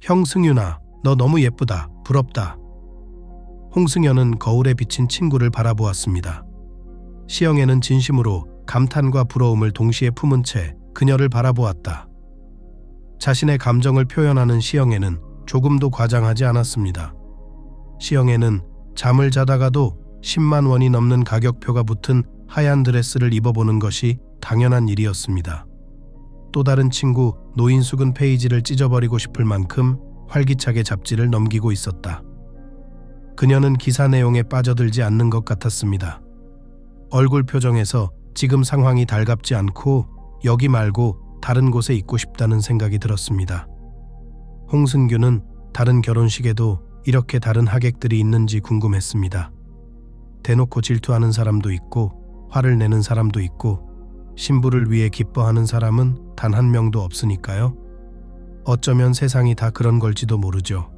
형 승윤아, 너 너무 예쁘다. 부럽다. 홍승연은 거울에 비친 친구를 바라보았습니다. 시영애는 진심으로 감탄과 부러움을 동시에 품은 채 그녀를 바라보았다. 자신의 감정을 표현하는 시영애는 조금도 과장하지 않았습니다. 시영애는 잠을 자다가도 10만 원이 넘는 가격표가 붙은 하얀 드레스를 입어보는 것이 당연한 일이었습니다. 또 다른 친구 노인숙은 페이지를 찢어버리고 싶을 만큼 활기차게 잡지를 넘기고 있었다. 그녀는 기사 내용에 빠져들지 않는 것 같았습니다. 얼굴 표정에서 지금 상황이 달갑지 않고 여기 말고 다른 곳에 있고 싶다는 생각이 들었습니다. 홍승규는 다른 결혼식에도 이렇게 다른 하객들이 있는지 궁금했습니다. 대놓고 질투하는 사람도 있고 화를 내는 사람도 있고 신부를 위해 기뻐하는 사람은 단 한 명도 없으니까요. 어쩌면 세상이 다 그런 걸지도 모르죠.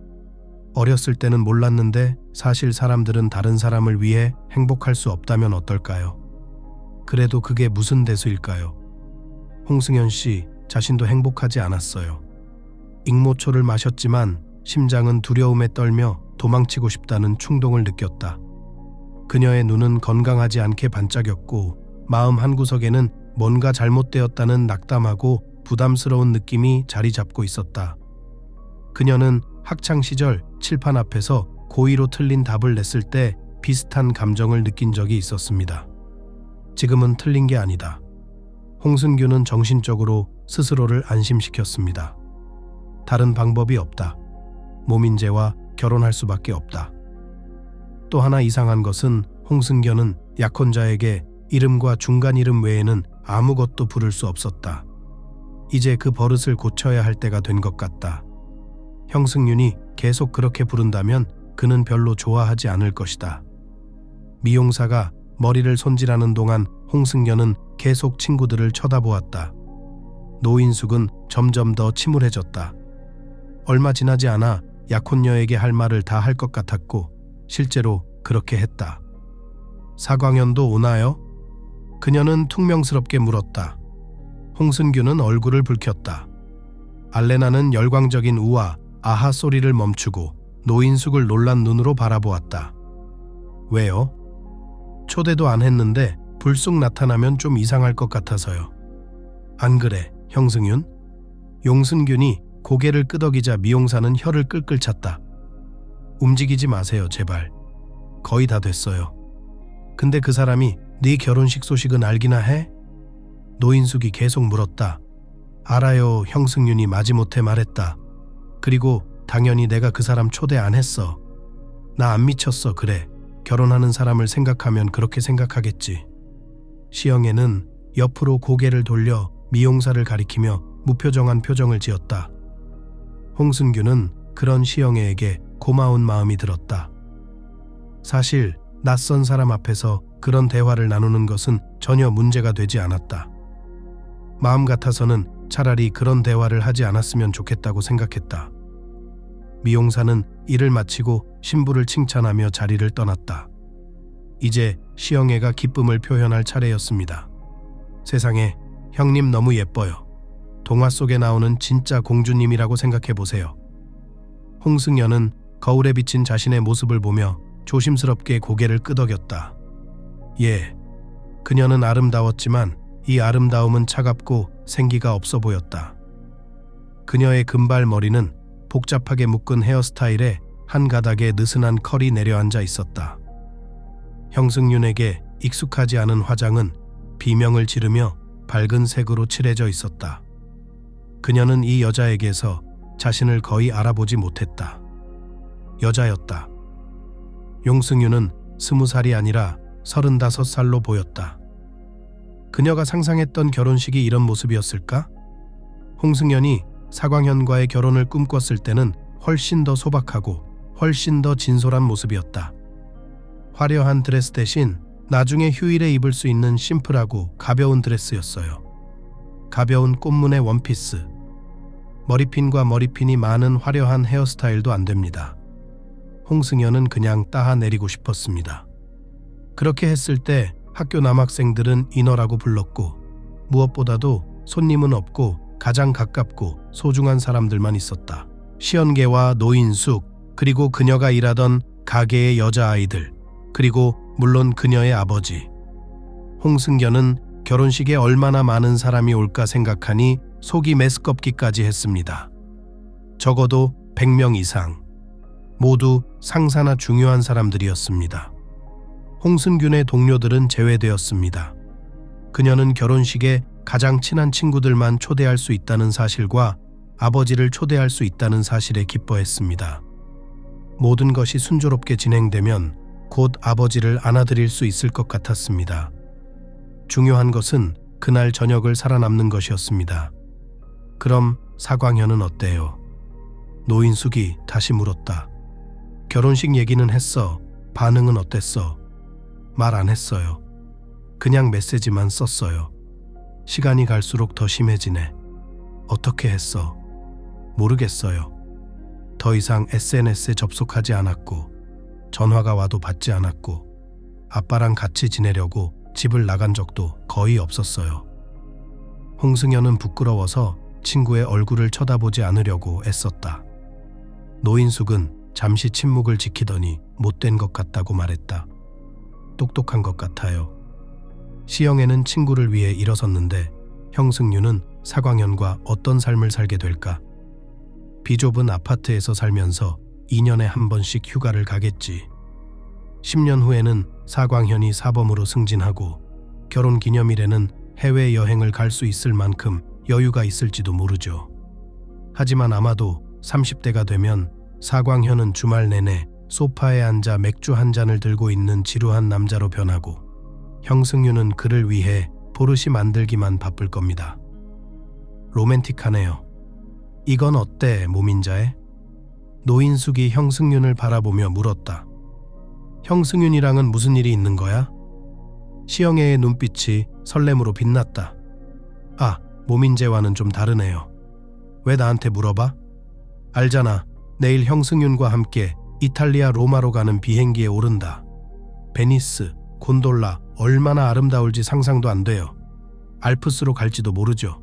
어렸을 때는 몰랐는데 사실 사람들은 다른 사람을 위해 행복할 수 없다면 어떨까요? 그래도 그게 무슨 대수일까요? 홍승연 씨 자신도 행복하지 않았어요. 익모초를 마셨지만 심장은 두려움에 떨며 도망치고 싶다는 충동을 느꼈다. 그녀의 눈은 건강하지 않게 반짝였고 마음 한구석에는 뭔가 잘못되었다는 낙담하고 부담스러운 느낌이 자리 잡고 있었다. 그녀는 학창시절 칠판 앞에서 고의로 틀린 답을 냈을 때 비슷한 감정을 느낀 적이 있었습니다. 지금은 틀린 게 아니다. 홍승규는 정신적으로 스스로를 안심시켰습니다. 다른 방법이 없다. 모민재와 결혼할 수밖에 없다. 또 하나 이상한 것은 홍승규는 약혼자에게 이름과 중간 이름 외에는 아무것도 부를 수 없었다. 이제 그 버릇을 고쳐야 할 때가 된 것 같다. 형승윤이 계속 그렇게 부른다면 그는 별로 좋아하지 않을 것이다. 미용사가 머리를 손질하는 동안 홍승연은 계속 친구들을 쳐다보았다. 노인숙은 점점 더 침울해졌다. 얼마 지나지 않아 약혼녀에게 할 말을 다 할 것 같았고 실제로 그렇게 했다. 사광현도 오나요? 그녀는 퉁명스럽게 물었다. 홍승규는 얼굴을 붉혔다. 알레나는 열광적인 우와 아하 소리를 멈추고 노인숙을 놀란 눈으로 바라보았다. 왜요? 초대도 안 했는데 불쑥 나타나면 좀 이상할 것 같아서요. 안 그래, 형승윤? 용승균이 고개를 끄덕이자 미용사는 혀를 끌끌 찼다. 움직이지 마세요, 제발. 거의 다 됐어요. 근데 그 사람이 네 결혼식 소식은 알기나 해? 노인숙이 계속 물었다. 알아요, 형승윤이 마지못해 말했다. 그리고 당연히 내가 그 사람 초대 안 했어. 나 안 미쳤어, 그래. 결혼하는 사람을 생각하면 그렇게 생각하겠지. 시영애는 옆으로 고개를 돌려 미용사를 가리키며 무표정한 표정을 지었다. 홍승규는 그런 시영애에게 고마운 마음이 들었다. 사실 낯선 사람 앞에서 그런 대화를 나누는 것은 전혀 문제가 되지 않았다. 마음 같아서는 차라리 그런 대화를 하지 않았으면 좋겠다고 생각했다. 미용사는 일을 마치고 신부를 칭찬하며 자리를 떠났다. 이제 시영애가 기쁨을 표현할 차례였습니다. 세상에, 형님 너무 예뻐요. 동화 속에 나오는 진짜 공주님이라고 생각해보세요. 홍승연은 거울에 비친 자신의 모습을 보며 조심스럽게 고개를 끄덕였다. 예, 그녀는 아름다웠지만 이 아름다움은 차갑고 생기가 없어 보였다. 그녀의 금발 머리는 복잡하게 묶은 헤어스타일에 한 가닥에 느슨한 컬이 내려앉아 있었다. 형승윤에게 익숙하지 않은 화장은 비명을 지르며 밝은 색으로 칠해져 있었다. 그녀는 이 여자에게서 자신을 거의 알아보지 못했다. 여자였다. 용승윤은 20살이 아니라 35살로 보였다. 그녀가 상상했던 결혼식이 이런 모습이었을까? 홍승연이 사광현과의 결혼을 꿈꿨을 때는 훨씬 더 소박하고 훨씬 더 진솔한 모습이었다. 화려한 드레스 대신 나중에 휴일에 입을 수 있는 심플하고 가벼운 드레스였어요. 가벼운 꽃무늬 원피스. 머리핀과 머리핀이 많은 화려한 헤어스타일도 안 됩니다. 홍승연은 그냥 따하내리고 싶었습니다. 그렇게 했을 때 학교 남학생들은 인어라고 불렀고 무엇보다도 손님은 없고 가장 가깝고 소중한 사람들만 있었다. 시연계와 노인숙, 그리고 그녀가 일하던 가게의 여자아이들, 그리고 물론 그녀의 아버지. 홍승견은 결혼식에 얼마나 많은 사람이 올까 생각하니 속이 메스껍기까지 했습니다. 적어도 100명 이상. 모두 상사나 중요한 사람들이었습니다. 홍승균의 동료들은 제외되었습니다. 그녀는 결혼식에 가장 친한 친구들만 초대할 수 있다는 사실과 아버지를 초대할 수 있다는 사실에 기뻐했습니다. 모든 것이 순조롭게 진행되면 곧 아버지를 안아드릴 수 있을 것 같았습니다. 중요한 것은 그날 저녁을 살아남는 것이었습니다. 그럼 사광현은 어때요? 노인숙이 다시 물었다. 결혼식 얘기는 했어. 반응은 어땠어? 말 안 했어요. 그냥 메시지만 썼어요. 시간이 갈수록 더 심해지네. 어떻게 했어? 모르겠어요. 더 이상 SNS에 접속하지 않았고 전화가 와도 받지 않았고 아빠랑 같이 지내려고 집을 나간 적도 거의 없었어요. 홍승연은 부끄러워서 친구의 얼굴을 쳐다보지 않으려고 애썼다. 노인숙은 잠시 침묵을 지키더니 못된 것 같다고 말했다. 똑똑한 것 같아요. 시영애는 친구를 위해 일어섰는데 형승윤은 사광현과 어떤 삶을 살게 될까? 비좁은 아파트에서 살면서 2년에 한 번씩 휴가를 가겠지. 10년 후에는 사광현이 사범으로 승진하고 결혼 기념일에는 해외여행을 갈 수 있을 만큼 여유가 있을지도 모르죠. 하지만 아마도 30대가 되면 사광현은 주말 내내 소파에 앉아 맥주 한 잔을 들고 있는 지루한 남자로 변하고 형승윤은 그를 위해 보르시 만들기만 바쁠 겁니다. 로맨틱하네요. 이건 어때, 모민자애? 노인숙이 형승윤을 바라보며 물었다. 형승윤이랑은 무슨 일이 있는 거야? 시영애의 눈빛이 설렘으로 빛났다. 아, 모민재와는 좀 다르네요. 왜 나한테 물어봐? 알잖아. 내일 형승윤과 함께 이탈리아 로마로 가는 비행기에 오른다. 베니스, 곤돌라 얼마나 아름다울지 상상도 안 돼요. 알프스로 갈지도 모르죠.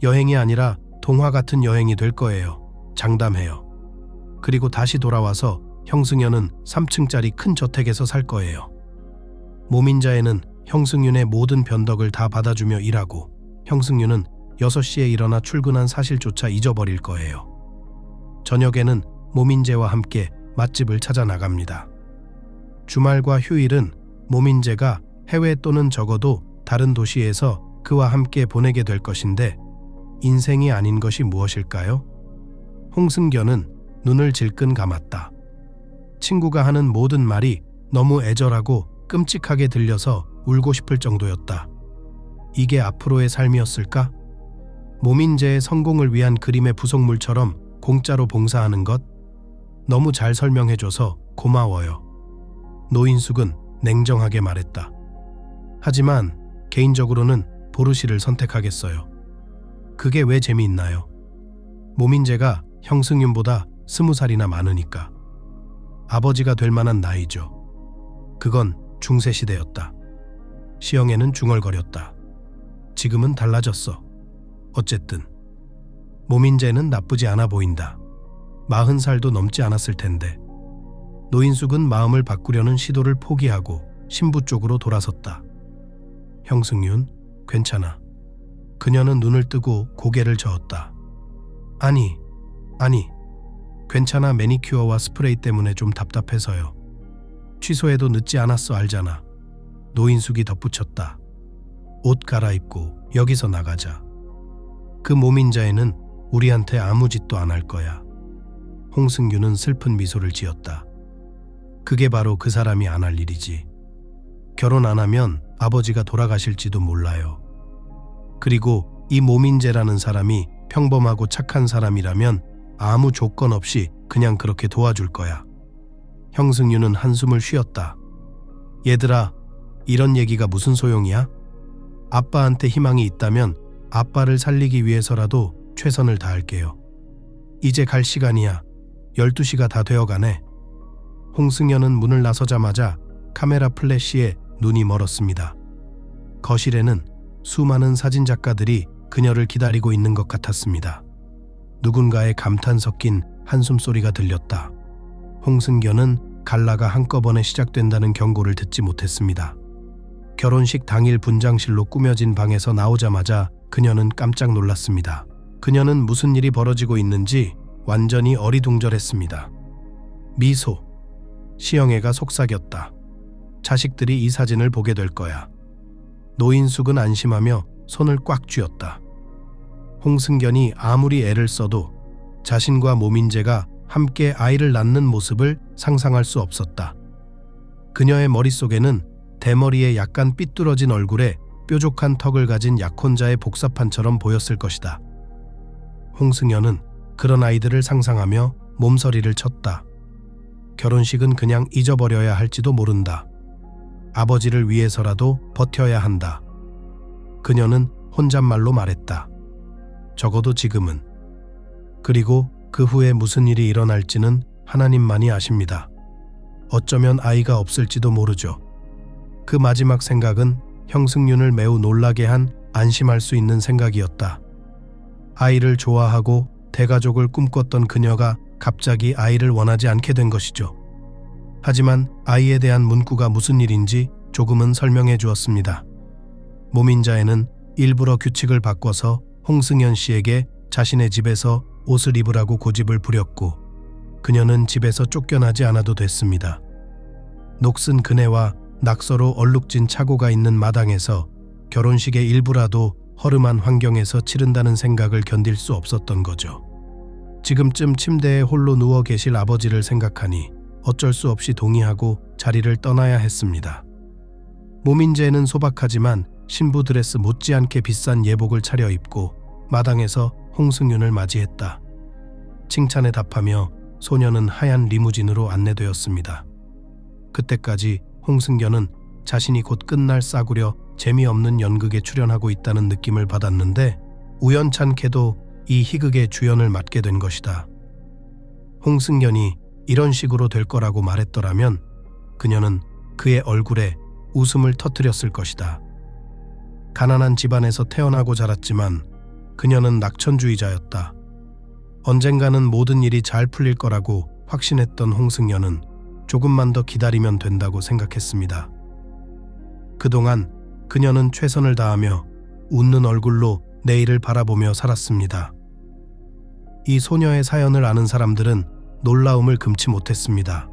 여행이 아니라 동화 같은 여행이 될 거예요. 장담해요. 그리고 다시 돌아와서 형승연은 3층짜리 큰 저택에서 살 거예요. 모민자에는 형승윤의 모든 변덕을 다 받아주며 일하고 형승윤은 6시에 일어나 출근한 사실조차 잊어버릴 거예요. 저녁에는 모민재와 함께 맛집을 찾아 나갑니다. 주말과 휴일은 모민재가 해외 또는 적어도 다른 도시에서 그와 함께 보내게 될 것인데 인생이 아닌 것이 무엇일까요? 홍승견은 눈을 질끈 감았다. 친구가 하는 모든 말이 너무 애절하고 끔찍하게 들려서 울고 싶을 정도였다. 이게 앞으로의 삶이었을까? 모민재의 성공을 위한 그림의 부속물처럼 공짜로 봉사하는 것? 너무 잘 설명해줘서 고마워요. 노인숙은 냉정하게 말했다. 하지만 개인적으로는 보르시를 선택하겠어요. 그게 왜 재미있나요? 모민재가 형승윤보다 20살이나 많으니까. 아버지가 될 만한 나이죠. 그건 중세시대였다. 시영애는 중얼거렸다. 지금은 달라졌어. 어쨌든 모민재는 나쁘지 않아 보인다. 40살도 넘지 않았을 텐데. 노인숙은 마음을 바꾸려는 시도를 포기하고 신부 쪽으로 돌아섰다. 형승윤, 괜찮아. 그녀는 눈을 뜨고 고개를 저었다. 아니, 괜찮아. 매니큐어와 스프레이 때문에 좀 답답해서요. 취소해도 늦지 않았어, 알잖아. 노인숙이 덧붙였다. 옷 갈아입고 여기서 나가자. 그 모민자애는 우리한테 아무 짓도 안 할 거야. 홍승규는 슬픈 미소를 지었다. 그게 바로 그 사람이 안 할 일이지. 결혼 안 하면 아버지가 돌아가실지도 몰라요. 그리고 이 모민재라는 사람이 평범하고 착한 사람이라면 아무 조건 없이 그냥 그렇게 도와줄 거야. 형승윤은 한숨을 쉬었다. 얘들아, 이런 얘기가 무슨 소용이야? 아빠한테 희망이 있다면 아빠를 살리기 위해서라도 최선을 다할게요. 이제 갈 시간이야. 12시가 다 되어가네. 홍승연은 문을 나서자마자 카메라 플래시에 눈이 멀었습니다. 거실에는 수많은 사진작가들이 그녀를 기다리고 있는 것 같았습니다. 누군가의 감탄 섞인 한숨 소리가 들렸다. 홍승견은 갈라가 한꺼번에 시작된다는 경고를 듣지 못했습니다. 결혼식 당일 분장실로 꾸며진 방에서 나오자마자 그녀는 깜짝 놀랐습니다. 그녀는 무슨 일이 벌어지고 있는지 완전히 어리둥절했습니다. 미소. 시영애가 속삭였다. 자식들이 이 사진을 보게 될 거야. 노인숙은 안심하며 손을 꽉 쥐었다. 홍승견이 아무리 애를 써도 자신과 모민재가 함께 아이를 낳는 모습을 상상할 수 없었다. 그녀의 머릿속에는 대머리에 약간 삐뚤어진 얼굴에 뾰족한 턱을 가진 약혼자의 복사판처럼 보였을 것이다. 홍승연은 그런 아이들을 상상하며 몸서리를 쳤다. 결혼식은 그냥 잊어버려야 할지도 모른다. 아버지를 위해서라도 버텨야 한다. 그녀는 혼잣말로 말했다. 적어도 지금은. 그리고 그 후에 무슨 일이 일어날지는 하나님만이 아십니다. 어쩌면 아이가 없을지도 모르죠. 그 마지막 생각은 형승윤을 매우 놀라게 한 안심할 수 있는 생각이었다. 아이를 좋아하고 대가족을 꿈꿨던 그녀가 갑자기 아이를 원하지 않게 된 것이죠. 하지만 아이에 대한 문구가 무슨 일인지 조금은 설명해 주었습니다. 모민자에는 일부러 규칙을 바꿔서 홍승연 씨에게 자신의 집에서 옷을 입으라고 고집을 부렸고 그녀는 집에서 쫓겨나지 않아도 됐습니다. 녹슨 그네와 낙서로 얼룩진 차고가 있는 마당에서 결혼식의 일부라도 허름한 환경에서 치른다는 생각을 견딜 수 없었던 거죠. 지금쯤 침대에 홀로 누워 계실 아버지를 생각하니 어쩔 수 없이 동의하고 자리를 떠나야 했습니다. 모민재는 소박하지만 신부 드레스 못지않게 비싼 예복을 차려입고 마당에서 홍승윤을 맞이했다. 칭찬에 답하며 소녀는 하얀 리무진으로 안내되었습니다. 그때까지 홍승견은 자신이 곧 끝날 싸구려 재미없는 연극에 출연하고 있다는 느낌을 받았는데 우연찮게도 이 희극의 주연을 맡게 된 것이다. 홍승견이 이런 식으로 될 거라고 말했더라면 그녀는 그의 얼굴에 웃음을 터뜨렸을 것이다. 가난한 집안에서 태어나고 자랐지만 그녀는 낙천주의자였다. 언젠가는 모든 일이 잘 풀릴 거라고 확신했던 홍승연은 조금만 더 기다리면 된다고 생각했습니다. 그동안 그녀는 최선을 다하며 웃는 얼굴로 내일을 바라보며 살았습니다. 이 소녀의 사연을 아는 사람들은 놀라움을 금치 못했습니다.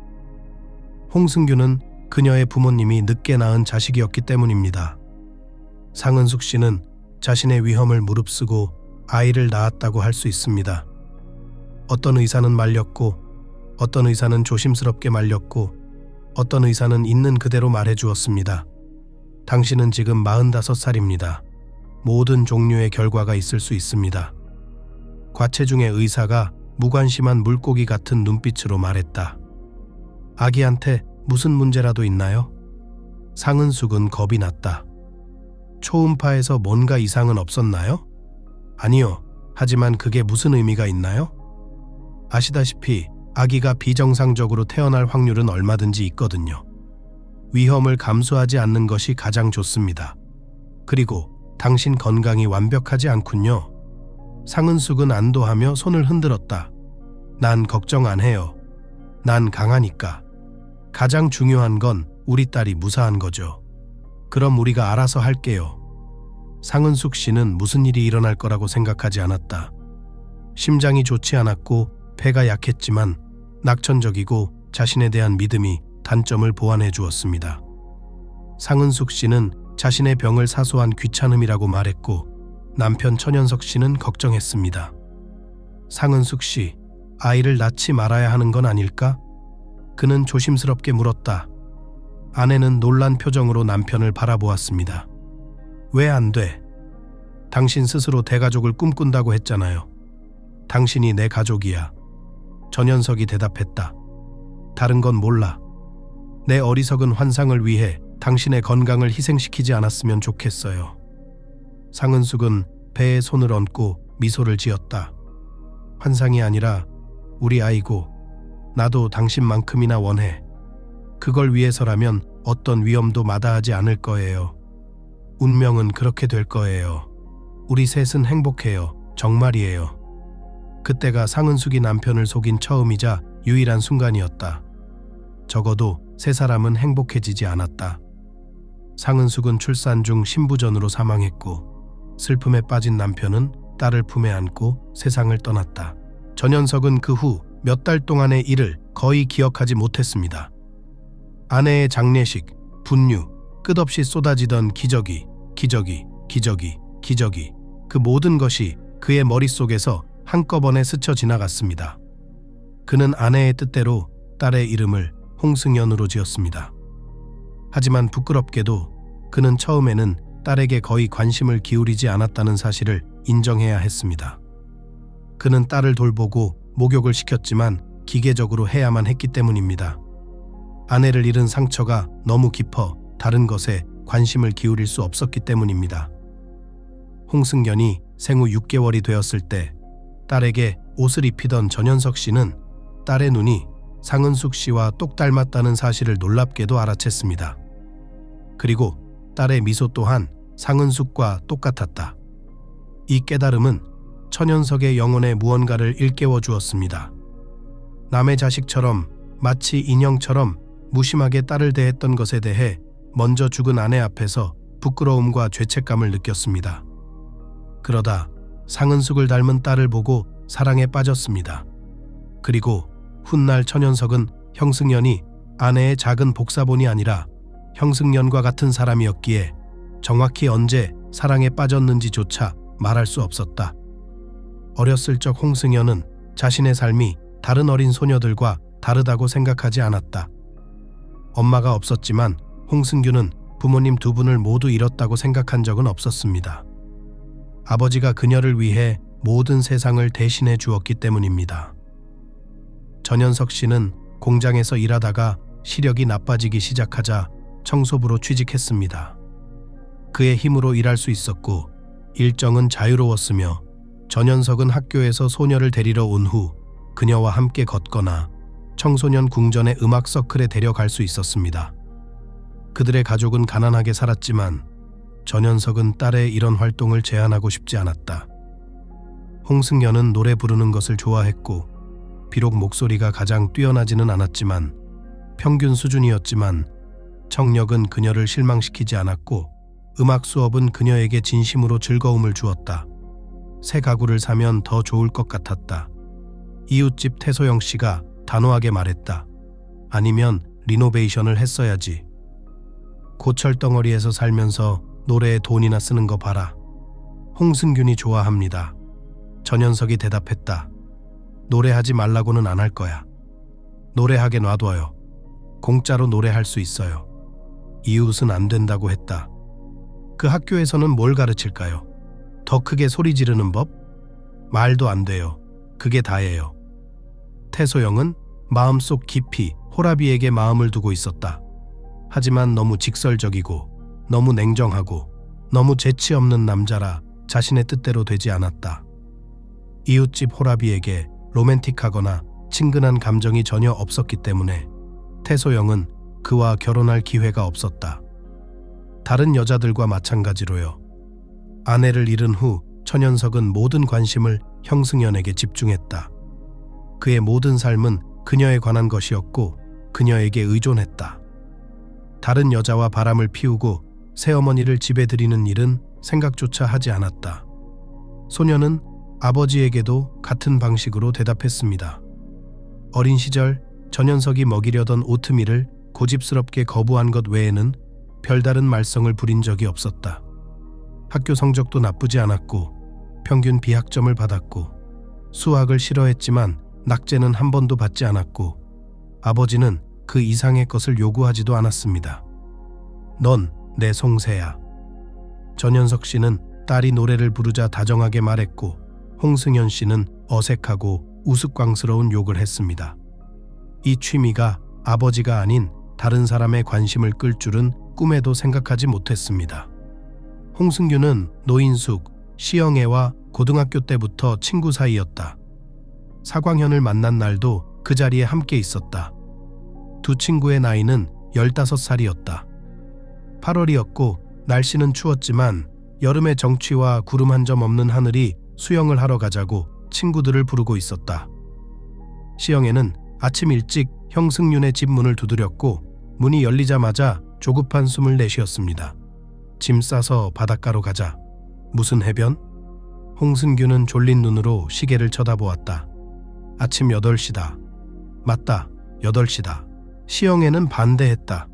홍승규는 그녀의 부모님이 늦게 낳은 자식이었기 때문입니다. 상은숙 씨는 자신의 위험을 무릅쓰고 아이를 낳았다고 할 수 있습니다. 어떤 의사는 말렸고, 어떤 의사는 조심스럽게 말렸고, 어떤 의사는 있는 그대로 말해주었습니다. 당신은 지금 45살입니다. 모든 종류의 결과가 있을 수 있습니다. 과체중의 의사가 무관심한 물고기 같은 눈빛으로 말했다. 아기한테 무슨 문제라도 있나요? 상은숙은 겁이 났다. 초음파에서 뭔가 이상은 없었나요? 아니요. 하지만 그게 무슨 의미가 있나요? 아시다시피 아기가 비정상적으로 태어날 확률은 얼마든지 있거든요. 위험을 감수하지 않는 것이 가장 좋습니다. 그리고 당신 건강이 완벽하지 않군요. 상은숙은 안도하며 손을 흔들었다. 난 걱정 안 해요. 난 강하니까. 가장 중요한 건 우리 딸이 무사한 거죠. 그럼 우리가 알아서 할게요. 상은숙 씨는 무슨 일이 일어날 거라고 생각하지 않았다. 심장이 좋지 않았고 폐가 약했지만 낙천적이고 자신에 대한 믿음이 단점을 보완해 주었습니다. 상은숙 씨는 자신의 병을 사소한 귀찮음이라고 말했고 남편 천연석 씨는 걱정했습니다. 상은숙 씨, 아이를 낳지 말아야 하는 건 아닐까? 그는 조심스럽게 물었다. 아내는 놀란 표정으로 남편을 바라보았습니다. 왜 안 돼? 당신 스스로 대가족을 꿈꾼다고 했잖아요. 당신이 내 가족이야. 전현석이 대답했다. 다른 건 몰라. 내 어리석은 환상을 위해 당신의 건강을 희생시키지 않았으면 좋겠어요. 상은숙은 배에 손을 얹고 미소를 지었다. 환상이 아니라 우리 아이고 나도 당신만큼이나 원해. 그걸 위해서라면 어떤 위험도 마다하지 않을 거예요. 운명은 그렇게 될 거예요. 우리 셋은 행복해요. 정말이에요. 그때가 상은숙이 남편을 속인 처음이자 유일한 순간이었다. 적어도 세 사람은 행복해지지 않았다. 상은숙은 출산 중 신부전으로 사망했고 슬픔에 빠진 남편은 딸을 품에 안고 세상을 떠났다. 전현석은 그 후 몇 달 동안의 일을 거의 기억하지 못했습니다. 아내의 장례식, 분유, 끝없이 쏟아지던 기저귀, 그 모든 것이 그의 머릿속에서 한꺼번에 스쳐 지나갔습니다. 그는 아내의 뜻대로 딸의 이름을 홍승연으로 지었습니다. 하지만 부끄럽게도 그는 처음에는 딸에게 거의 관심을 기울이지 않았다는 사실을 인정해야 했습니다. 그는 딸을 돌보고 목욕을 시켰지만 기계적으로 해야만 했기 때문입니다. 아내를 잃은 상처가 너무 깊어 다른 것에 관심을 기울일 수 없었기 때문입니다. 홍승연이 생후 6개월이 되었을 때 딸에게 옷을 입히던 전현석 씨는 딸의 눈이 상은숙 씨와 똑 닮았다는 사실을 놀랍게도 알아챘습니다. 그리고 딸의 미소 또한 상은숙과 똑같았다. 이 깨달음은 전현석의 영혼에 무언가를 일깨워 주었습니다. 남의 자식처럼 마치 인형처럼 무심하게 딸을 대했던 것에 대해 먼저 죽은 아내 앞에서 부끄러움과 죄책감을 느꼈습니다. 그러다 상은숙을 닮은 딸을 보고 사랑에 빠졌습니다. 그리고 훗날 전현석은 형승연이 아내의 작은 복사본이 아니라 형승연과 같은 사람이었기에 정확히 언제 사랑에 빠졌는지조차 말할 수 없었다. 어렸을 적 홍승연은 자신의 삶이 다른 어린 소녀들과 다르다고 생각하지 않았다. 엄마가 없었지만 홍승규는 부모님 두 분을 모두 잃었다고 생각한 적은 없었습니다. 아버지가 그녀를 위해 모든 세상을 대신해 주었기 때문입니다. 전현석 씨는 공장에서 일하다가 시력이 나빠지기 시작하자 청소부로 취직했습니다. 그의 힘으로 일할 수 있었고 일정은 자유로웠으며 전현석은 학교에서 소녀를 데리러 온 후 그녀와 함께 걷거나 청소년 궁전의 음악 서클에 데려갈 수 있었습니다. 그들의 가족은 가난하게 살았지만 전현석은 딸의 이런 활동을 제한하고 싶지 않았다. 홍승연은 노래 부르는 것을 좋아했고 비록 목소리가 가장 뛰어나지는 않았지만 평균 수준이었지만 청력은 그녀를 실망시키지 않았고 음악 수업은 그녀에게 진심으로 즐거움을 주었다. 새 가구를 사면 더 좋을 것 같았다. 이웃집 태소영 씨가 단호하게 말했다. 아니면 리노베이션을 했어야지. 고철덩어리에서 살면서 노래에 돈이나 쓰는 거 봐라. 홍승균이 좋아합니다. 전현석이 대답했다. 노래하지 말라고는 안 할 거야. 노래하게 놔둬요. 공짜로 노래할 수 있어요. 이웃은 안 된다고 했다. 그 학교에서는 뭘 가르칠까요? 더 크게 소리 지르는 법? 말도 안 돼요. 그게 다예요. 태소영은 마음속 깊이 호라비에게 마음을 두고 있었다. 하지만 너무 직설적이고 너무 냉정하고 너무 재치 없는 남자라 자신의 뜻대로 되지 않았다. 이웃집 호라비에게 로맨틱하거나 친근한 감정이 전혀 없었기 때문에 태소영은 그와 결혼할 기회가 없었다. 다른 여자들과 마찬가지로요. 아내를 잃은 후 전현석은 모든 관심을 형승연에게 집중했다. 그의 모든 삶은 그녀에 관한 것이었고 그녀에게 의존했다. 다른 여자와 바람을 피우고 새어머니를 집에 들이는 일은 생각조차 하지 않았다. 소녀는 아버지에게도 같은 방식으로 대답했습니다. 어린 시절 전현석이 먹이려던 오트밀을 고집스럽게 거부한 것 외에는 별다른 말썽을 부린 적이 없었다. 학교 성적도 나쁘지 않았고 평균 B학점을 받았고 수학을 싫어했지만 낙제는 한 번도 받지 않았고 아버지는 그 이상의 것을 요구하지도 않았습니다. 넌 내 송새야. 전현석 씨는 딸이 노래를 부르자 다정하게 말했고 홍승연 씨는 어색하고 우스꽝스러운 욕을 했습니다. 이 취미가 아버지가 아닌 다른 사람의 관심을 끌 줄은 꿈에도 생각하지 못했습니다. 홍승규는 노인숙, 시영애와 고등학교 때부터 친구 사이였다. 사광현을 만난 날도 그 자리에 함께 있었다. 두 친구의 나이는 15살이었다. 8월이었고 날씨는 추웠지만 여름의 정취와 구름 한 점 없는 하늘이 수영을 하러 가자고 친구들을 부르고 있었다. 시영애는 아침 일찍 형승윤의 집 문을 두드렸고 문이 열리자마자 조급한 숨을 내쉬었습니다. 짐 싸서 바닷가로 가자. 무슨 해변? 홍승규는 졸린 눈으로 시계를 쳐다보았다. 아침 8시다. 맞다, 8시다. 시영애는 반대했다.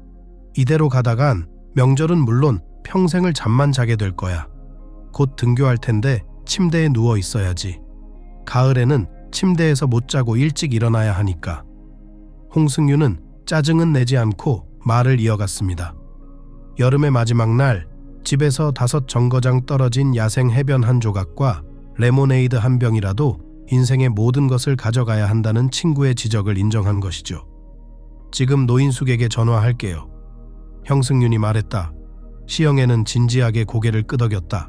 이대로 가다간 명절은 물론 평생을 잠만 자게 될 거야. 곧 등교할 텐데 침대에 누워 있어야지. 가을에는 침대에서 못 자고 일찍 일어나야 하니까. 홍승규는 짜증은 내지 않고 말을 이어갔습니다. 여름의 마지막 날 집에서 5 정거장 떨어진 야생 해변 한 조각과 레모네이드 한 병이라도 인생의 모든 것을 가져가야 한다는 친구의 지적을 인정한 것이죠. 지금 노인숙에게 전화할게요. 형승윤이 말했다. 시영애는 진지하게 고개를 끄덕였다.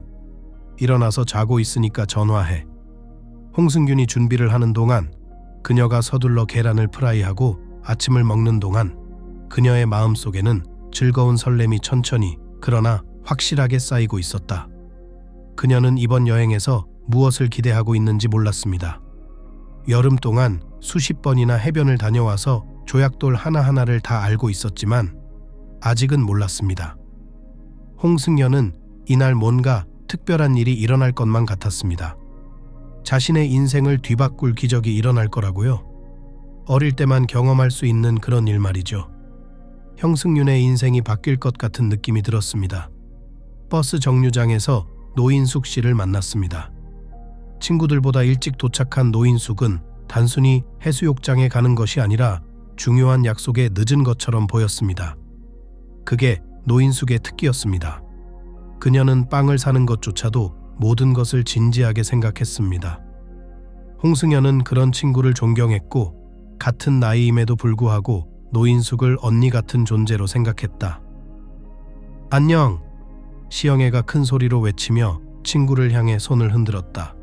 일어나서 자고 있으니까 전화해. 홍승균이 준비를 하는 동안 그녀가 서둘러 계란을 프라이하고 아침을 먹는 동안 그녀의 마음속에는 즐거운 설렘이 천천히 그러나 확실하게 쌓이고 있었다. 그녀는 이번 여행에서 무엇을 기대하고 있는지 몰랐습니다. 여름 동안 수십 번이나 해변을 다녀와서 조약돌 하나하나를 다 알고 있었지만 아직은 몰랐습니다. 홍승연은 이날 뭔가 특별한 일이 일어날 것만 같았습니다. 자신의 인생을 뒤바꿀 기적이 일어날 거라고요. 어릴 때만 경험할 수 있는 그런 일 말이죠. 형승윤의 인생이 바뀔 것 같은 느낌이 들었습니다. 버스 정류장에서 노인숙 씨를 만났습니다. 친구들보다 일찍 도착한 노인숙은 단순히 해수욕장에 가는 것이 아니라 중요한 약속에 늦은 것처럼 보였습니다. 그게 노인숙의 특기였습니다. 그녀는 빵을 사는 것조차도 모든 것을 진지하게 생각했습니다. 홍승연은 그런 친구를 존경했고 같은 나이임에도 불구하고 노인숙을 언니 같은 존재로 생각했다. 안녕! 시영애가 큰 소리로 외치며 친구를 향해 손을 흔들었다.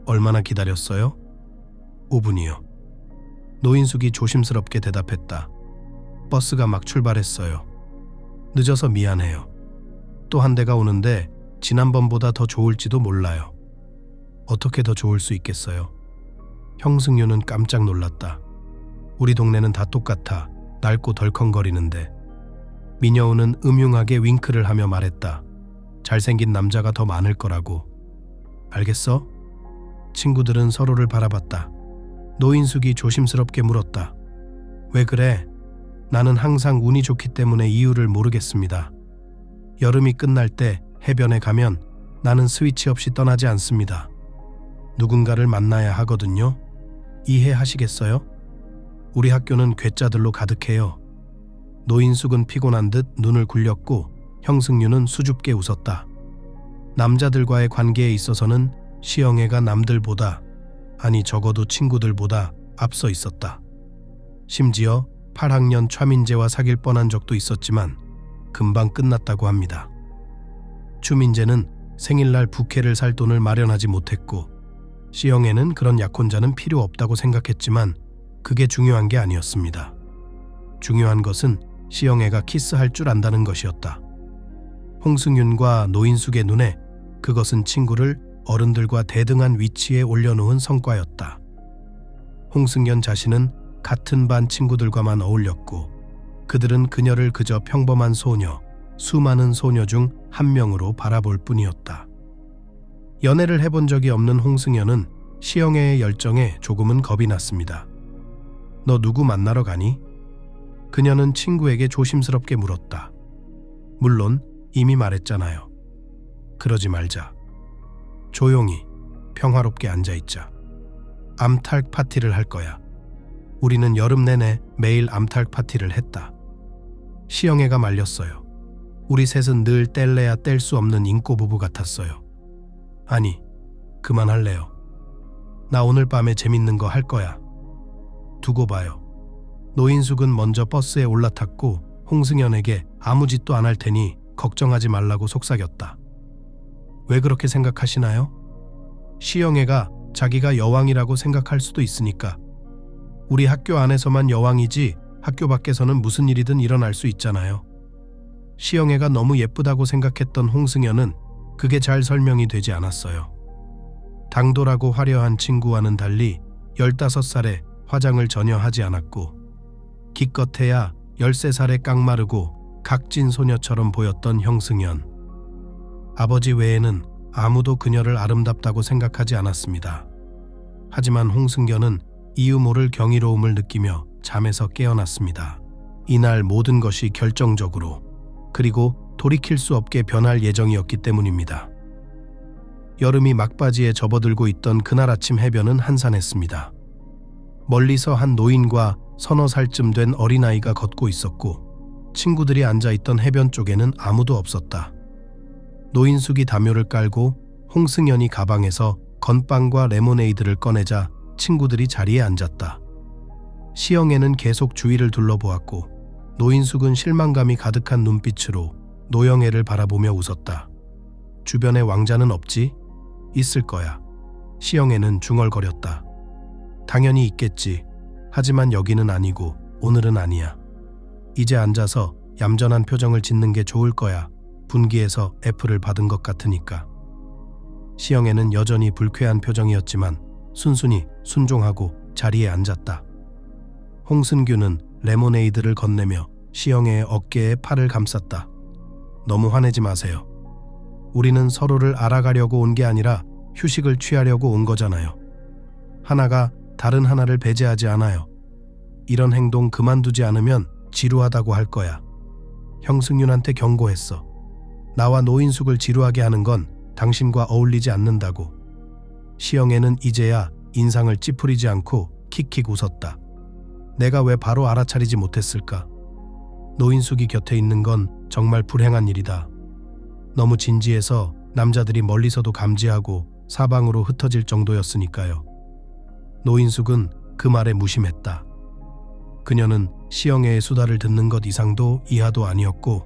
얼마나 기다렸어요? 5분이요. 노인숙이 조심스럽게 대답했다. 버스가 막 출발했어요. 늦어서 미안해요. 또 한 대가 오는데 지난번보다 더 좋을지도 몰라요. 어떻게 더 좋을 수 있겠어요? 형승윤은 깜짝 놀랐다. 우리 동네는 다 똑같아. 낡고 덜컹거리는데. 민여우는 음흉하게 윙크를 하며 말했다. 잘생긴 남자가 더 많을 거라고. 알겠어? 친구들은 서로를 바라봤다. 노인숙이 조심스럽게 물었다. 왜 그래? 나는 항상 운이 좋기 때문에 이유를 모르겠습니다. 여름이 끝날 때 해변에 가면 나는 스위치 없이 떠나지 않습니다. 누군가를 만나야 하거든요. 이해하시겠어요? 우리 학교는 괴짜들로 가득해요. 노인숙은 피곤한 듯 눈을 굴렸고 형승윤은 수줍게 웃었다. 남자들과의 관계에 있어서는 시영애가 남들보다, 아니 적어도 친구들보다 앞서 있었다. 심지어 8학년 최민재와 사귈 뻔한 적도 있었지만 금방 끝났다고 합니다. 추민재는 생일날 부케를 살 돈을 마련하지 못했고 시영애는 그런 약혼자는 필요 없다고 생각했지만 그게 중요한 게 아니었습니다. 중요한 것은 시영애가 키스할 줄 안다는 것이었다. 홍승윤과 노인숙의 눈에 그것은 친구를 어른들과 대등한 위치에 올려놓은 성과였다. 홍승연 자신은 같은 반 친구들과만 어울렸고 그들은 그녀를 그저 평범한 소녀, 수많은 소녀 중 한 명으로 바라볼 뿐이었다. 연애를 해본 적이 없는 홍승연은 시영애의 열정에 조금은 겁이 났습니다. 너 누구 만나러 가니? 그녀는 친구에게 조심스럽게 물었다. 물론 이미 말했잖아요. 그러지 말자. 조용히 평화롭게 앉아있자. 암탈 파티를 할 거야. 우리는 여름 내내 매일 암탈 파티를 했다. 시영애가 말렸어요. 우리 셋은 늘 뗄래야 뗄 수 없는 인꼬 부부 같았어요. 아니, 그만할래요. 나 오늘 밤에 재밌는 거 할 거야. 두고 봐요. 노인숙은 먼저 버스에 올라탔고 홍승연에게 아무 짓도 안 할 테니 걱정하지 말라고 속삭였다. 왜 그렇게 생각하시나요? 시영애가 자기가 여왕이라고 생각할 수도 있으니까. 우리 학교 안에서만 여왕이지 학교 밖에서는 무슨 일이든 일어날 수 있잖아요. 시영애가 너무 예쁘다고 생각했던 홍승연은 그게 잘 설명이 되지 않았어요. 당돌하고 화려한 친구와는 달리 15살에 화장을 전혀 하지 않았고 기껏해야 13살에 깡마르고 각진 소녀처럼 보였던 형승연. 아버지 외에는 아무도 그녀를 아름답다고 생각하지 않았습니다. 하지만 홍승견은 이유 모를 경이로움을 느끼며 잠에서 깨어났습니다. 이날 모든 것이 결정적으로 그리고 돌이킬 수 없게 변할 예정이었기 때문입니다. 여름이 막바지에 접어들고 있던 그날 아침 해변은 한산했습니다. 멀리서 한 노인과 서너 살쯤 된 어린아이가 걷고 있었고 친구들이 앉아있던 해변 쪽에는 아무도 없었다. 노인숙이 담요를 깔고 홍승연이 가방에서 건빵과 레모네이드를 꺼내자 친구들이 자리에 앉았다. 시영애는 계속 주위를 둘러보았고 노인숙은 실망감이 가득한 눈빛으로 노영애를 바라보며 웃었다. 주변에 왕자는 없지? 있을 거야. 시영애는 중얼거렸다. 당연히 있겠지. 하지만 여기는 아니고 오늘은 아니야. 이제 앉아서 얌전한 표정을 짓는 게 좋을 거야. 분기에서 F를 받은 것 같으니까. 시영애는 여전히 불쾌한 표정이었지만 순순히 순종하고 자리에 앉았다. 홍순규는 레모네이드를 건네며 시영애의 어깨에 팔을 감쌌다. 너무 화내지 마세요. 우리는 서로를 알아가려고 온 게 아니라 휴식을 취하려고 온 거잖아요. 하나가 다른 하나를 배제하지 않아요. 이런 행동 그만두지 않으면 지루하다고 할 거야. 형승윤한테 경고했어. 나와 노인숙을 지루하게 하는 건 당신과 어울리지 않는다고. 시영애는 이제야 인상을 찌푸리지 않고 킥킥 웃었다. 내가 왜 바로 알아차리지 못했을까? 노인숙이 곁에 있는 건 정말 불행한 일이다. 너무 진지해서 남자들이 멀리서도 감지하고 사방으로 흩어질 정도였으니까요. 노인숙은 그 말에 무심했다. 그녀는 시영애의 수다를 듣는 것 이상도 이하도 아니었고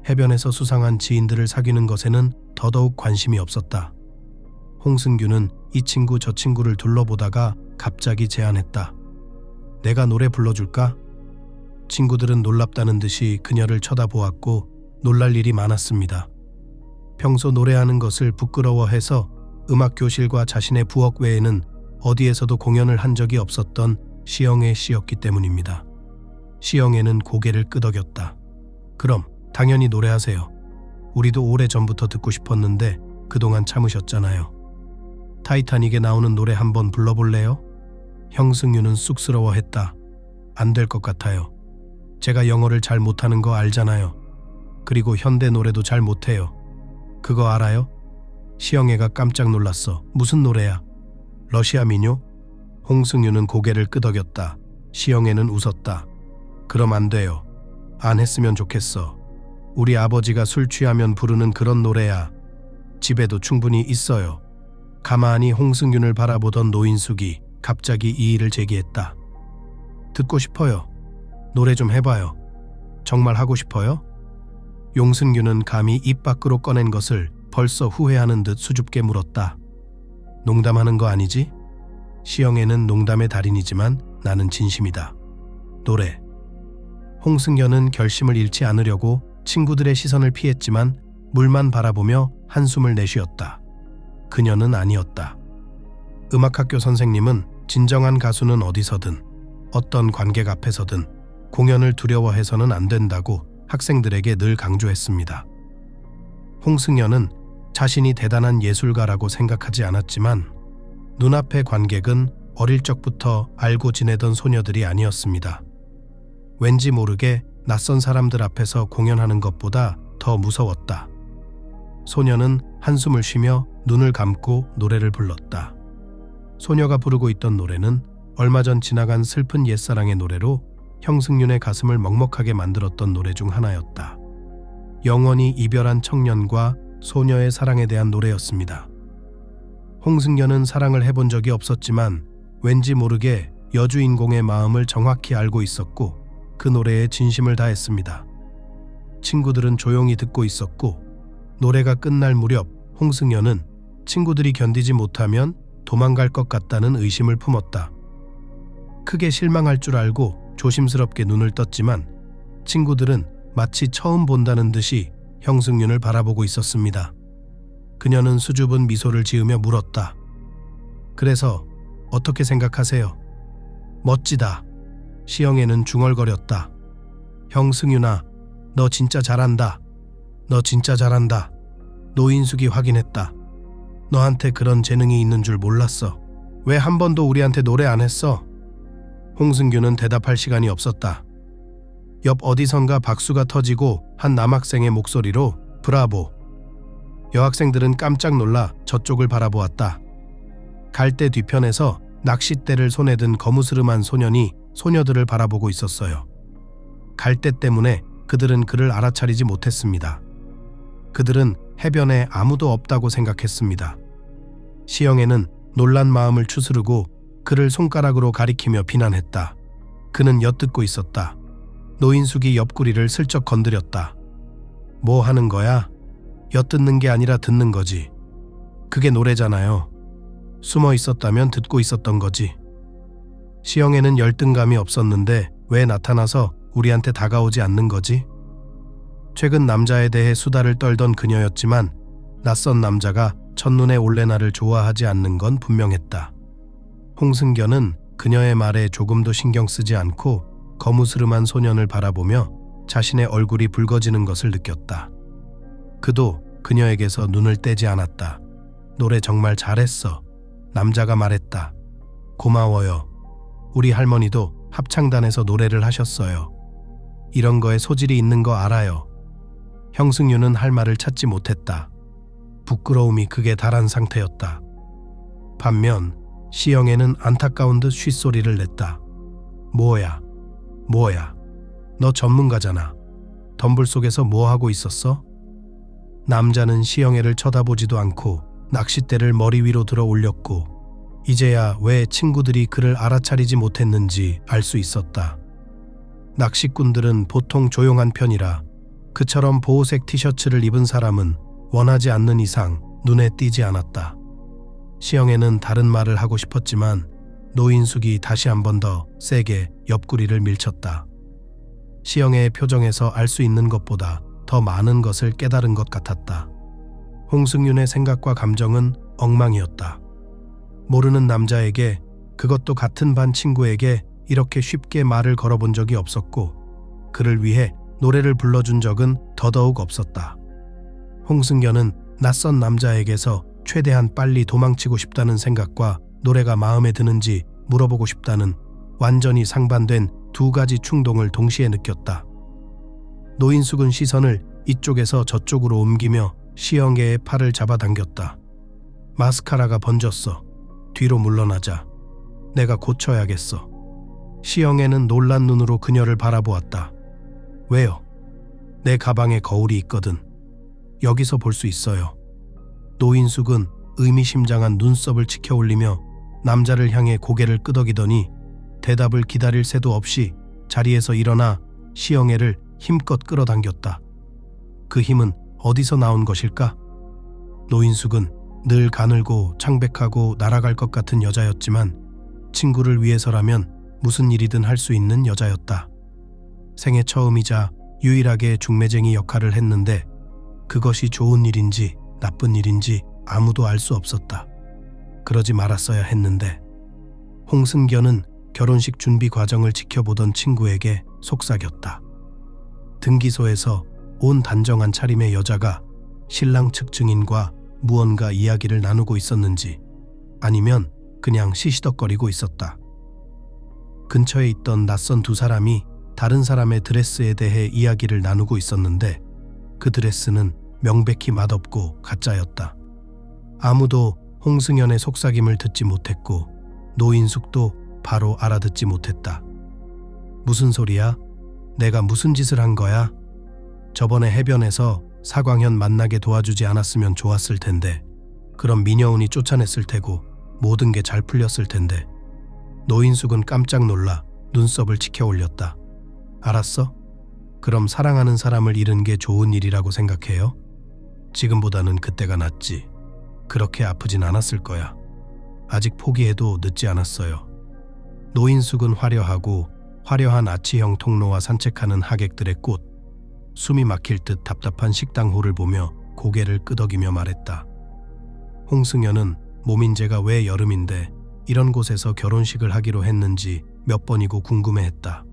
해변에서 수상한 지인들을 사귀는 것에는 더더욱 관심이 없었다. 홍승규는 이 친구 저 친구를 둘러보다가 갑자기 제안했다. 내가 노래 불러줄까? 친구들은 놀랍다는 듯이 그녀를 쳐다보았고 놀랄 일이 많았습니다. 평소 노래하는 것을 부끄러워해서 음악교실과 자신의 부엌 외에는 어디에서도 공연을 한 적이 없었던 시영애 씨였기 때문입니다. 시영애는 고개를 끄덕였다. 그럼 당연히 노래하세요. 우리도 오래전부터 듣고 싶었는데 그동안 참으셨잖아요. 타이타닉에 나오는 노래 한번 불러볼래요? 형승윤은 쑥스러워했다. 안 될 것 같아요. 제가 영어를 잘 못하는 거 알잖아요. 그리고 현대 노래도 잘 못해요. 그거 알아요? 시영애가 깜짝 놀랐어. 무슨 노래야? 러시아 민요? 홍승윤은 고개를 끄덕였다. 시영애는 웃었다. 그럼 안 돼요. 안 했으면 좋겠어. 우리 아버지가 술 취하면 부르는 그런 노래야. 집에도 충분히 있어요. 가만히 홍승윤을 바라보던 노인숙이 갑자기 이의를 제기했다. 듣고 싶어요. 노래 좀 해봐요. 정말 하고 싶어요? 용승규는 감히 입 밖으로 꺼낸 것을 벌써 후회하는 듯 수줍게 물었다. 농담하는 거 아니지? 시영애는 농담의 달인이지만 나는 진심이다. 노래. 홍승연은 결심을 잃지 않으려고 친구들의 시선을 피했지만 물만 바라보며 한숨을 내쉬었다. 그녀는 아니었다. 음악학교 선생님은 진정한 가수는 어디서든 어떤 관객 앞에서든 공연을 두려워해서는 안 된다고 학생들에게 늘 강조했습니다. 홍승연은 자신이 대단한 예술가라고 생각하지 않았지만 눈앞의 관객은 어릴 적부터 알고 지내던 소녀들이 아니었습니다. 왠지 모르게 낯선 사람들 앞에서 공연하는 것보다 더 무서웠다. 소녀는 한숨을 쉬며 눈을 감고 노래를 불렀다. 소녀가 부르고 있던 노래는 얼마 전 지나간 슬픈 옛사랑의 노래로 형승윤의 가슴을 먹먹하게 만들었던 노래 중 하나였다. 영원히 이별한 청년과 소녀의 사랑에 대한 노래였습니다. 홍승연은 사랑을 해본 적이 없었지만 왠지 모르게 여주인공의 마음을 정확히 알고 있었고 그 노래에 진심을 다했습니다. 친구들은 조용히 듣고 있었고 노래가 끝날 무렵 홍승연은 친구들이 견디지 못하면 도망갈 것 같다는 의심을 품었다. 크게 실망할 줄 알고 조심스럽게 눈을 떴지만 친구들은 마치 처음 본다는 듯이 형승윤을 바라보고 있었습니다. 그녀는 수줍은 미소를 지으며 물었다. 그래서 어떻게 생각하세요? 멋지다. 시영애는 중얼거렸다. 형 승윤아, 너 진짜 잘한다. 너 진짜 잘한다. 노인숙이 확인했다. 너한테 그런 재능이 있는 줄 몰랐어. 왜 한 번도 우리한테 노래 안 했어? 홍승규는 대답할 시간이 없었다. 옆 어디선가 박수가 터지고 한 남학생의 목소리로 브라보. 여학생들은 깜짝 놀라 저쪽을 바라보았다. 갈대 뒤편에서 낚싯대를 손에 든 거무스름한 소년이 소녀들을 바라보고 있었어요. 갈대 때문에 그들은 그를 알아차리지 못했습니다. 그들은 해변에 아무도 없다고 생각했습니다. 시영애는 놀란 마음을 추스르고 그를 손가락으로 가리키며 비난했다. 그는 엿듣고 있었다. 노인숙이 옆구리를 슬쩍 건드렸다. 뭐 하는 거야? 엿듣는 게 아니라 듣는 거지. 그게 노래잖아요. 숨어 있었다면 듣고 있었던 거지. 시영애는 열등감이 없었는데 왜 나타나서 우리한테 다가오지 않는 거지? 최근 남자에 대해 수다를 떨던 그녀였지만 낯선 남자가 첫눈에 올레나를 좋아하지 않는 건 분명했다. 홍승견은 그녀의 말에 조금도 신경 쓰지 않고 거무스름한 소년을 바라보며 자신의 얼굴이 붉어지는 것을 느꼈다. 그도 그녀에게서 눈을 떼지 않았다. 노래 정말 잘했어. 남자가 말했다. 고마워요. 우리 할머니도 합창단에서 노래를 하셨어요. 이런 거에 소질이 있는 거 알아요. 형승윤은 할 말을 찾지 못했다. 부끄러움이 극에 달한 상태였다. 반면 시영애는 안타까운 듯 쉿소리를 냈다. 뭐야? 너 전문가잖아. 덤불 속에서 뭐 하고 있었어? 남자는 시영애를 쳐다보지도 않고 낚싯대를 머리 위로 들어 올렸고 이제야 왜 친구들이 그를 알아차리지 못했는지 알 수 있었다. 낚시꾼들은 보통 조용한 편이라 그처럼 보호색 티셔츠를 입은 사람은 원하지 않는 이상 눈에 띄지 않았다. 시영애는 다른 말을 하고 싶었지만 노인숙이 다시 한 번 더 세게 옆구리를 밀쳤다. 시영애의 표정에서 알 수 있는 것보다 더 많은 것을 깨달은 것 같았다. 홍승윤의 생각과 감정은 엉망이었다. 모르는 남자에게, 그것도 같은 반 친구에게 이렇게 쉽게 말을 걸어본 적이 없었고 그를 위해 노래를 불러준 적은 더더욱 없었다. 홍승견은 낯선 남자에게서 최대한 빨리 도망치고 싶다는 생각과 노래가 마음에 드는지 물어보고 싶다는 완전히 상반된 두 가지 충동을 동시에 느꼈다. 노인숙은 시선을 이쪽에서 저쪽으로 옮기며 시영애의 팔을 잡아당겼다. 마스카라가 번졌어. 뒤로 물러나자. 내가 고쳐야겠어. 시영애는 놀란 눈으로 그녀를 바라보았다. 왜요? 내 가방에 거울이 있거든. 여기서 볼 수 있어요. 노인숙은 의미심장한 눈썹을 치켜 올리며 남자를 향해 고개를 끄덕이더니 대답을 기다릴 새도 없이 자리에서 일어나 시영애를 힘껏 끌어당겼다. 그 힘은 어디서 나온 것일까? 노인숙은 늘 가늘고 창백하고 날아갈 것 같은 여자였지만 친구를 위해서라면 무슨 일이든 할 수 있는 여자였다. 생애 처음이자 유일하게 중매쟁이 역할을 했는데 그것이 좋은 일인지 나쁜 일인지 아무도 알 수 없었다. 그러지 말았어야 했는데. 홍승견은 결혼식 준비 과정을 지켜보던 친구에게 속삭였다. 등기소에서 온 단정한 차림의 여자가 신랑 측 증인과 무언가 이야기를 나누고 있었는지 아니면 그냥 시시덕거리고 있었다. 근처에 있던 낯선 두 사람이 다른 사람의 드레스에 대해 이야기를 나누고 있었는데 그 드레스는 명백히 맛없고 가짜였다. 아무도 홍승연의 속삭임을 듣지 못했고 노인숙도 바로 알아듣지 못했다. 무슨 소리야? 내가 무슨 짓을 한 거야? 저번에 해변에서 사광현 만나게 도와주지 않았으면 좋았을 텐데, 그럼 미녀운이 쫓아냈을 테고 모든 게 잘 풀렸을 텐데. 노인숙은 깜짝 놀라 눈썹을 치켜 올렸다. 알았어? 그럼 사랑하는 사람을 잃은 게 좋은 일이라고 생각해요? 지금보다는 그때가 낫지. 그렇게 아프진 않았을 거야. 아직 포기해도 늦지 않았어요. 노인숙은 화려한 아치형 통로와 산책하는 하객들의 꽃, 숨이 막힐 듯 답답한 식당홀을 보며 고개를 끄덕이며 말했다. 홍승연은 모민재가 왜 여름인데 이런 곳에서 결혼식을 하기로 했는지 몇 번이고 궁금해했다.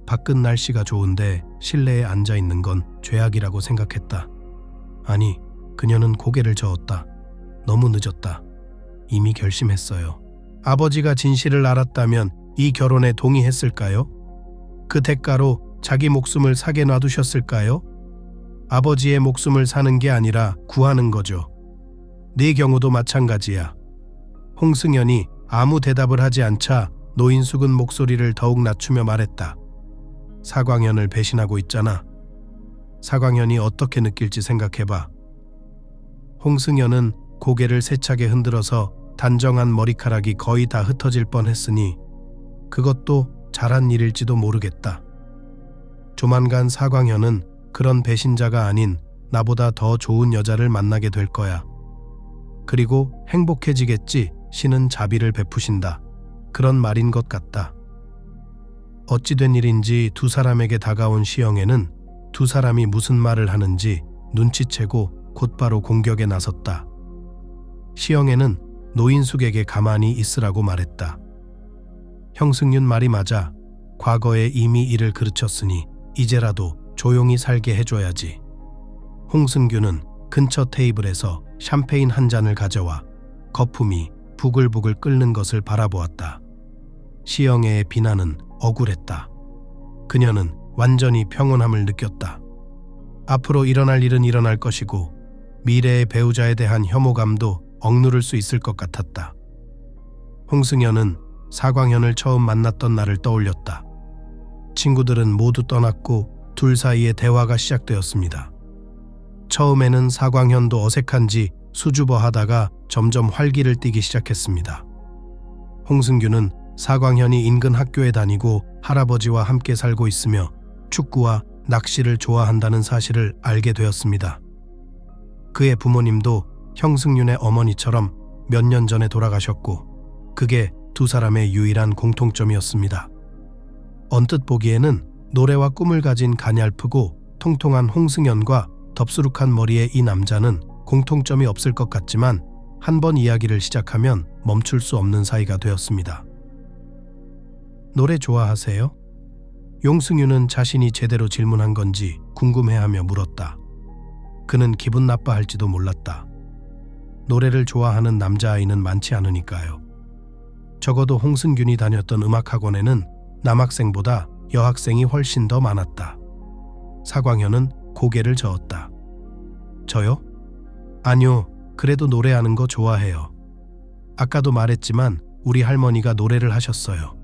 밖은 날씨가 좋은데 실내에 앉아 있는 건 죄악이라고 생각했다. 아니, 그녀는 고개를 저었다. 너무 늦었다. 이미 결심했어요. 아버지가 진실을 알았다면 이 결혼에 동의했을까요? 그 대가로 자기 목숨을 사게 놔두셨을까요? 아버지의 목숨을 사는 게 아니라 구하는 거죠. 네 경우도 마찬가지야. 홍승연이 아무 대답을 하지 않자 노인숙은 목소리를 더욱 낮추며 말했다. 사광현을 배신하고 있잖아. 사광현이 어떻게 느낄지 생각해봐. 홍승연은 고개를 세차게 흔들어서 단정한 머리카락이 거의 다 흩어질 뻔했으니 그것도 잘한 일일지도 모르겠다. 조만간 사광현은 그런 배신자가 아닌 나보다 더 좋은 여자를 만나게 될 거야. 그리고 행복해지겠지. 신은 자비를 베푸신다. 그런 말인 것 같다. 어찌된 일인지 두 사람에게 다가온 시영애는 두 사람이 무슨 말을 하는지 눈치채고 곧바로 공격에 나섰다. 시영애는 노인숙에게 가만히 있으라고 말했다. 형승윤 말이 맞아. 과거에 이미 이를 그르쳤으니 이제라도 조용히 살게 해줘야지. 홍승규는 근처 테이블에서 샴페인 한 잔을 가져와 거품이 부글부글 끓는 것을 바라보았다. 시영애의 비난은 억울했다. 그녀는 완전히 평온함을 느꼈다. 앞으로 일어날 일은 일어날 것이고 미래의 배우자에 대한 혐오감도 억누를 수 있을 것 같았다. 홍승연은 사광현을 처음 만났던 날을 떠올렸다. 친구들은 모두 떠났고 둘 사이에 대화가 시작되었습니다. 처음에는 사광현도 어색한지 수줍어하다가 점점 활기를 띠기 시작했습니다. 홍승규는 사광현이 인근 학교에 다니고 할아버지와 함께 살고 있으며 축구와 낚시를 좋아한다는 사실을 알게 되었습니다. 그의 부모님도 형승윤의 어머니처럼 몇 년 전에 돌아가셨고 그게 두 사람의 유일한 공통점이었습니다. 언뜻 보기에는 노래와 꿈을 가진 가냘프고 통통한 홍승연과 덥수룩한 머리의 이 남자는 공통점이 없을 것 같지만 한 번 이야기를 시작하면 멈출 수 없는 사이가 되었습니다. 노래 좋아하세요? 용승윤은 자신이 제대로 질문한 건지 궁금해하며 물었다. 그는 기분 나빠할지도 몰랐다. 노래를 좋아하는 남자아이는 많지 않으니까요. 적어도 홍승균이 다녔던 음악학원에는 남학생보다 여학생이 훨씬 더 많았다. 사광현은 고개를 저었다. 저요? 아니요, 그래도 노래하는 거 좋아해요. 아까도 말했지만 우리 할머니가 노래를 하셨어요.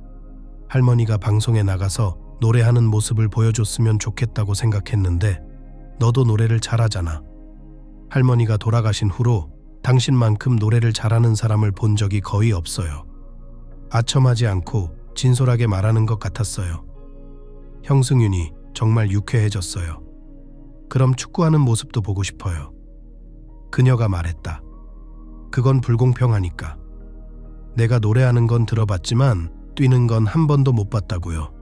할머니가 방송에 나가서 노래하는 모습을 보여줬으면 좋겠다고 생각했는데 너도 노래를 잘하잖아. 할머니가 돌아가신 후로 당신만큼 노래를 잘하는 사람을 본 적이 거의 없어요. 아첨하지 않고 진솔하게 말하는 것 같았어요. 형승윤이 정말 유쾌해졌어요. 그럼 축구하는 모습도 보고 싶어요. 그녀가 말했다. 그건 불공평하니까. 내가 노래하는 건 들어봤지만 뛰는 건 한 번도 못 봤다고요.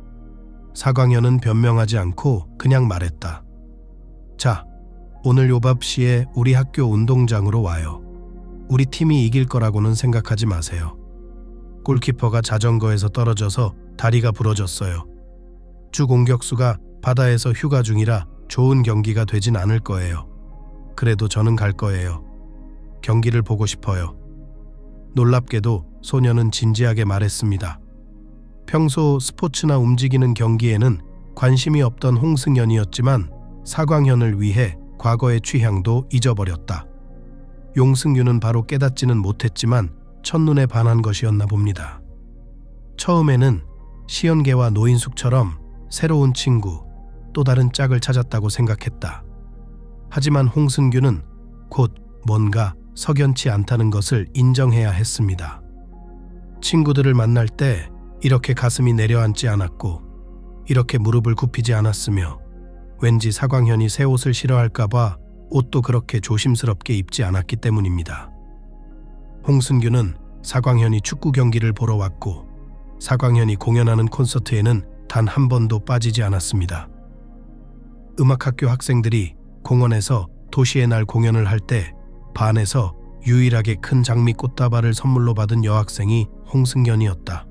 사광현은 변명하지 않고 그냥 말했다. 자, 오늘 요밥시에 우리 학교 운동장으로 와요. 우리 팀이 이길 거라고는 생각하지 마세요. 골키퍼가 자전거에서 떨어져서 다리가 부러졌어요. 주 공격수가 바다에서 휴가 중이라 좋은 경기가 되진 않을 거예요. 그래도 저는 갈 거예요. 경기를 보고 싶어요. 놀랍게도 소녀는 진지하게 말했습니다. 평소 스포츠나 움직이는 경기에는 관심이 없던 홍승연이었지만 사광현을 위해 과거의 취향도 잊어버렸다. 용승규는 바로 깨닫지는 못했지만 첫눈에 반한 것이었나 봅니다. 처음에는 시연계와 노인숙처럼 새로운 친구, 또 다른 짝을 찾았다고 생각했다. 하지만 홍승규는 곧 뭔가 석연치 않다는 것을 인정해야 했습니다. 친구들을 만날 때 이렇게 가슴이 내려앉지 않았고 이렇게 무릎을 굽히지 않았으며 왠지 사광현이 새 옷을 싫어할까봐 옷도 그렇게 조심스럽게 입지 않았기 때문입니다. 홍승규는 사광현이 축구 경기를 보러 왔고 사광현이 공연하는 콘서트에는 단 한 번도 빠지지 않았습니다. 음악학교 학생들이 공원에서 도시의 날 공연을 할 때 반에서 유일하게 큰 장미 꽃다발을 선물로 받은 여학생이 홍승연이었다.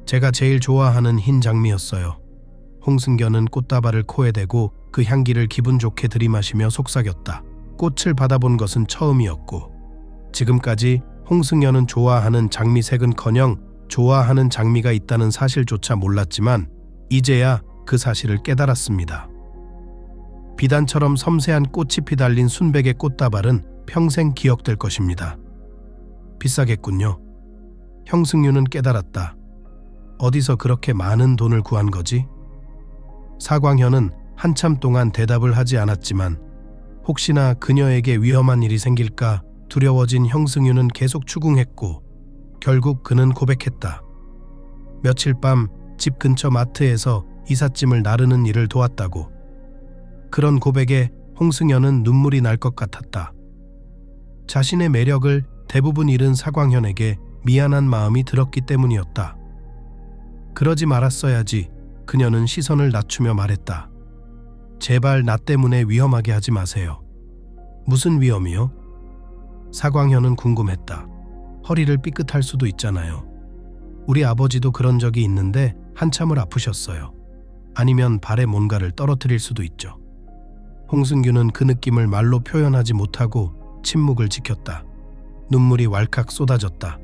제가 제일 좋아하는 흰 장미였어요. 홍승연은 꽃다발을 코에 대고 그 향기를 기분 좋게 들이마시며 속삭였다. 꽃을 받아본 것은 처음이었고 지금까지 홍승연은 좋아하는 장미색은커녕 좋아하는 장미가 있다는 사실조차 몰랐지만 이제야 그 사실을 깨달았습니다. 비단처럼 섬세한 꽃이 피달린 순백의 꽃다발은 평생 기억될 것입니다. 비싸겠군요. 형승윤은 깨달았다. 어디서 그렇게 많은 돈을 구한 거지? 사광현은 한참 동안 대답을 하지 않았지만 혹시나 그녀에게 위험한 일이 생길까 두려워진 형승윤은 계속 추궁했고 결국 그는 고백했다. 며칠 밤 집 근처 마트에서 이삿짐을 나르는 일을 도왔다고. 그런 고백에 홍승연은 눈물이 날 것 같았다. 자신의 매력을 대부분 잃은 사광현에게 미안한 마음이 들었기 때문이었다. 그러지 말았어야지. 그녀는 시선을 낮추며 말했다. 제발 나 때문에 위험하게 하지 마세요. 무슨 위험이요? 사광현은 궁금했다. 허리를 삐끗할 수도 있잖아요. 우리 아버지도 그런 적이 있는데 한참을 아프셨어요. 아니면 발에 뭔가를 떨어뜨릴 수도 있죠. 홍승규는 그 느낌을 말로 표현하지 못하고 침묵을 지켰다. 눈물이 왈칵 쏟아졌다.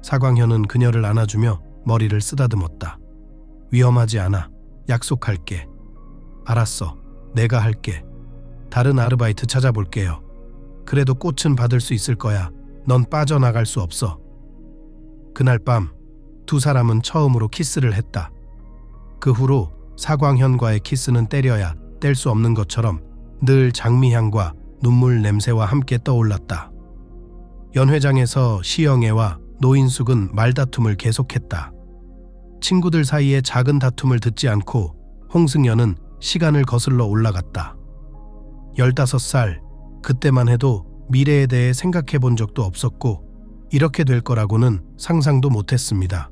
사광현은 그녀를 안아주며 머리를 쓰다듬었다. 위험하지 않아. 약속할게. 알았어. 내가 할게. 다른 아르바이트 찾아볼게요. 그래도 꽃은 받을 수 있을 거야. 넌 빠져나갈 수 없어. 그날 밤 두 사람은 처음으로 키스를 했다. 그 후로 사광현과의 키스는 때려야 뗄 수 없는 것처럼 늘 장미향과 눈물 냄새와 함께 떠올랐다. 연회장에서 시영애와 노인숙은 말다툼을 계속했다. 친구들 사이의 작은 다툼을 듣지 않고 홍승연은 시간을 거슬러 올라갔다. 15살, 그때만 해도 미래에 대해 생각해 본 적도 없었고 이렇게 될 거라고는 상상도 못했습니다.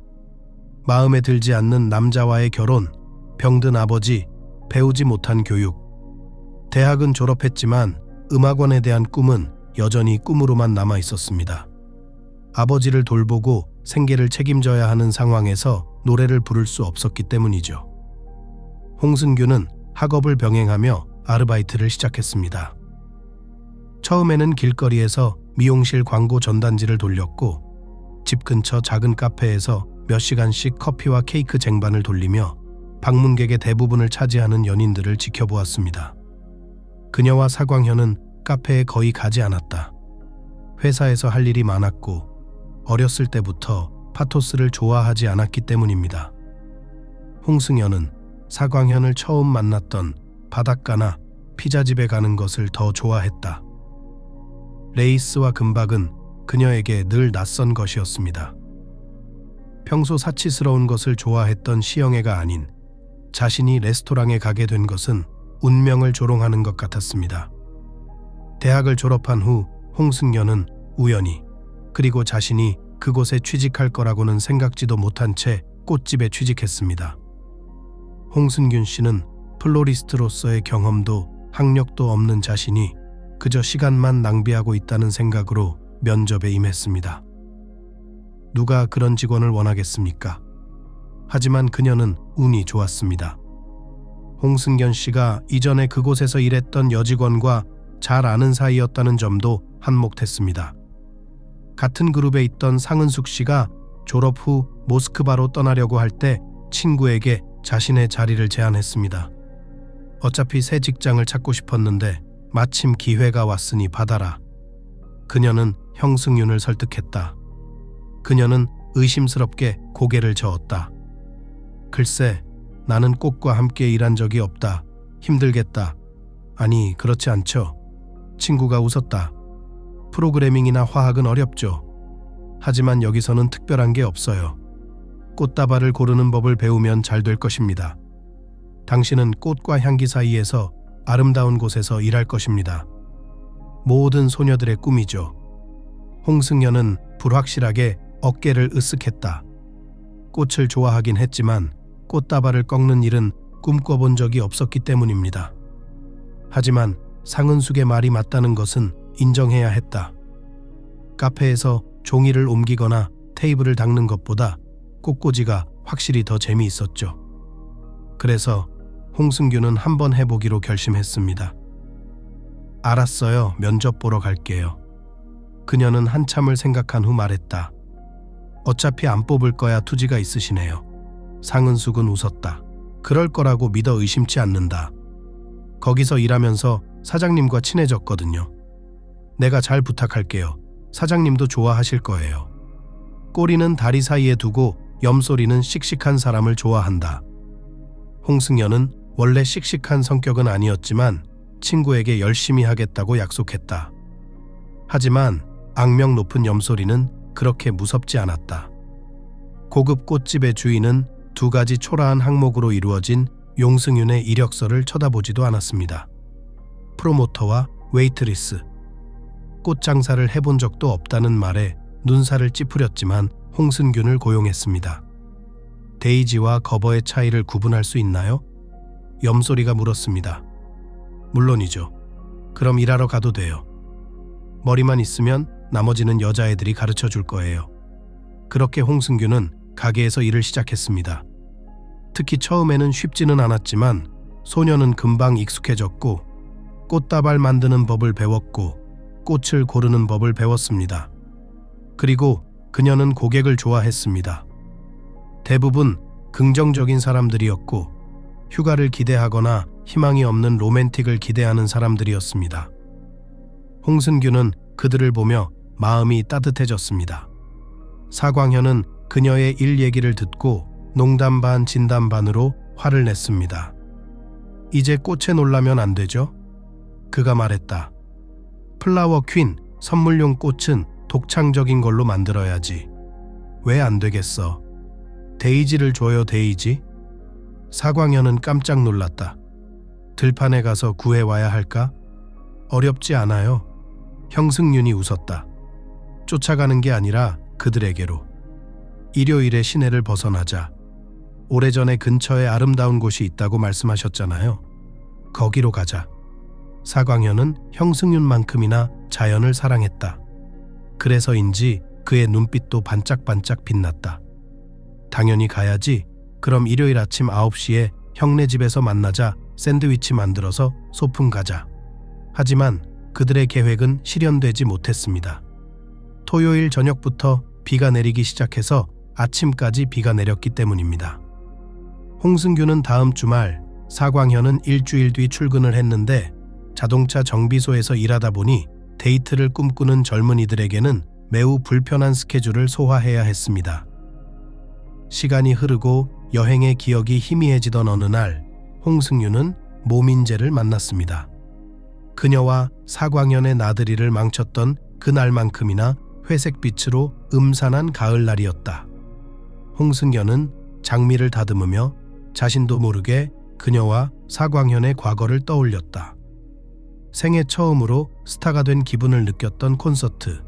마음에 들지 않는 남자와의 결혼, 병든 아버지, 배우지 못한 교육. 대학은 졸업했지만 음악원에 대한 꿈은 여전히 꿈으로만 남아 있었습니다. 아버지를 돌보고 생계를 책임져야 하는 상황에서 노래를 부를 수 없었기 때문이죠. 홍승규는 학업을 병행하며 아르바이트를 시작했습니다. 처음에는 길거리에서 미용실 광고 전단지를 돌렸고 집 근처 작은 카페에서 몇 시간씩 커피와 케이크 쟁반을 돌리며 방문객의 대부분을 차지하는 연인들을 지켜보았습니다. 그녀와 사광현은 카페에 거의 가지 않았다. 회사에서 할 일이 많았고 어렸을 때부터 파토스를 좋아하지 않았기 때문입니다. 홍승연은 사광현을 처음 만났던 바닷가나 피자집에 가는 것을 더 좋아했다. 레이스와 금박은 그녀에게 늘 낯선 것이었습니다. 평소 사치스러운 것을 좋아했던 시영애가 아닌 자신이 레스토랑에 가게 된 것은 운명을 조롱하는 것 같았습니다. 대학을 졸업한 후 홍승연은 우연히 그리고 자신이 그곳에 취직할 거라고는 생각지도 못한 채 꽃집에 취직했습니다. 홍승균 씨는 플로리스트로서의 경험도 학력도 없는 자신이 그저 시간만 낭비하고 있다는 생각으로 면접에 임했습니다. 누가 그런 직원을 원하겠습니까? 하지만 그녀는 운이 좋았습니다. 홍승견 씨가 이전에 그곳에서 일했던 여직원과 잘 아는 사이였다는 점도 한몫했습니다. 같은 그룹에 있던 상은숙 씨가 졸업 후 모스크바로 떠나려고 할 때 친구에게 자신의 자리를 제안했습니다. 어차피 새 직장을 찾고 싶었는데 마침 기회가 왔으니 받아라. 그녀는 형승윤을 설득했다. 그녀는 의심스럽게 고개를 저었다. 글쎄, 나는 꽃과 함께 일한 적이 없다. 힘들겠다. 아니, 그렇지 않죠. 친구가 웃었다. 프로그래밍이나 화학은 어렵죠. 하지만 여기서는 특별한 게 없어요. 꽃다발을 고르는 법을 배우면 잘 될 것입니다. 당신은 꽃과 향기 사이에서 아름다운 곳에서 일할 것입니다. 모든 소녀들의 꿈이죠. 홍승연은 불확실하게 어깨를 으쓱했다. 꽃을 좋아하긴 했지만 꽃다발을 꺾는 일은 꿈꿔본 적이 없었기 때문입니다. 하지만 상은숙의 말이 맞다는 것은 인정해야 했다. 카페에서 종이를 옮기거나 테이블을 닦는 것보다 꽃꽂이가 확실히 더 재미있었죠. 그래서 홍승규는 한번 해보기로 결심했습니다. 알았어요. 면접 보러 갈게요. 그녀는 한참을 생각한 후 말했다. 어차피 안 뽑을 거야 투지가 있으시네요. 상은숙은 웃었다. 그럴 거라고 믿어 의심치 않는다. 거기서 일하면서 사장님과 친해졌거든요. 내가 잘 부탁할게요. 사장님도 좋아하실 거예요. 꼬리는 다리 사이에 두고 염소리는 씩씩한 사람을 좋아한다. 홍승연은 원래 씩씩한 성격은 아니었지만 친구에게 열심히 하겠다고 약속했다. 하지만 악명 높은 염소리는 그렇게 무섭지 않았다. 고급 꽃집의 주인은 2가지 초라한 항목으로 이루어진 용승윤의 이력서를 쳐다보지도 않았습니다. 프로모터와 웨이트리스. 꽃 장사를 해본 적도 없다는 말에 눈살을 찌푸렸지만 홍승균을 고용했습니다. 데이지와 거버의 차이를 구분할 수 있나요? 염소리가 물었습니다. 물론이죠. 그럼 일하러 가도 돼요. 머리만 있으면 나머지는 여자애들이 가르쳐 줄 거예요. 그렇게 홍승균은 가게에서 일을 시작했습니다. 특히 처음에는 쉽지는 않았지만 소녀는 금방 익숙해졌고 꽃다발 만드는 법을 배웠고 꽃을 고르는 법을 배웠습니다. 그리고 그녀는 고객을 좋아했습니다. 대부분 긍정적인 사람들이었고 휴가를 기대하거나 희망이 없는 로맨틱을 기대하는 사람들이었습니다. 홍승규는 그들을 보며 마음이 따뜻해졌습니다. 사광현은 그녀의 일 얘기를 듣고 농담 반 진담 반으로 화를 냈습니다. 이제 꽃에 놀라면 안 되죠? 그가 말했다. 플라워 퀸, 선물용 꽃은 독창적인 걸로 만들어야지. 왜 안 되겠어? 데이지를 줘요, 데이지? 사광현은 깜짝 놀랐다. 들판에 가서 구해와야 할까? 어렵지 않아요. 형승윤이 웃었다. 쫓아가는 게 아니라 그들에게로. 일요일에 시내를 벗어나자. 오래전에 근처에 아름다운 곳이 있다고 말씀하셨잖아요. 거기로 가자. 사광현은 형승윤만큼이나 자연을 사랑했다. 그래서인지 그의 눈빛도 반짝반짝 빛났다. 당연히 가야지. 그럼 일요일 아침 9시에 형네 집에서 만나자. 샌드위치 만들어서 소풍 가자. 하지만 그들의 계획은 실현되지 못했습니다. 토요일 저녁부터 비가 내리기 시작해서 아침까지 비가 내렸기 때문입니다. 홍승규는 다음 주말, 사광현은 일주일 뒤 출근을 했는데 자동차 정비소에서 일하다 보니 데이트를 꿈꾸는 젊은이들에게는 매우 불편한 스케줄을 소화해야 했습니다. 시간이 흐르고 여행의 기억이 희미해지던 어느 날 홍승규는 모민재를 만났습니다. 그녀와 사광현의 나들이를 망쳤던 그날만큼이나 회색빛으로 음산한 가을날이었다. 홍승연은 장미를 다듬으며 자신도 모르게 그녀와 사광현의 과거를 떠올렸다. 생애 처음으로 스타가 된 기분을 느꼈던 콘서트.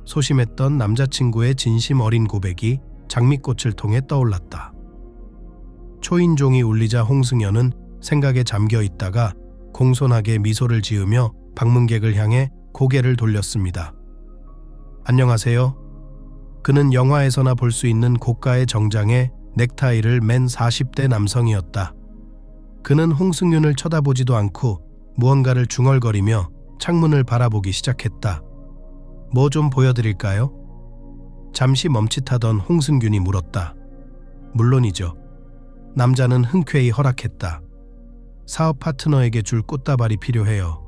소심했던 남자친구의 진심 어린 고백이 장미꽃을 통해 떠올랐다. 초인종이 울리자 홍승연은 생각에 잠겨 있다가 공손하게 미소를 지으며 방문객을 향해 고개를 돌렸습니다. 안녕하세요. 그는 영화에서나 볼 수 있는 고가의 정장에 넥타이를 맨 40대 남성이었다. 그는 홍승윤을 쳐다보지도 않고 무언가를 중얼거리며 창문을 바라보기 시작했다. 뭐 좀 보여드릴까요? 잠시 멈칫하던 홍승균이 물었다. 물론이죠. 남자는 흔쾌히 허락했다. 사업 파트너에게 줄 꽃다발이 필요해요.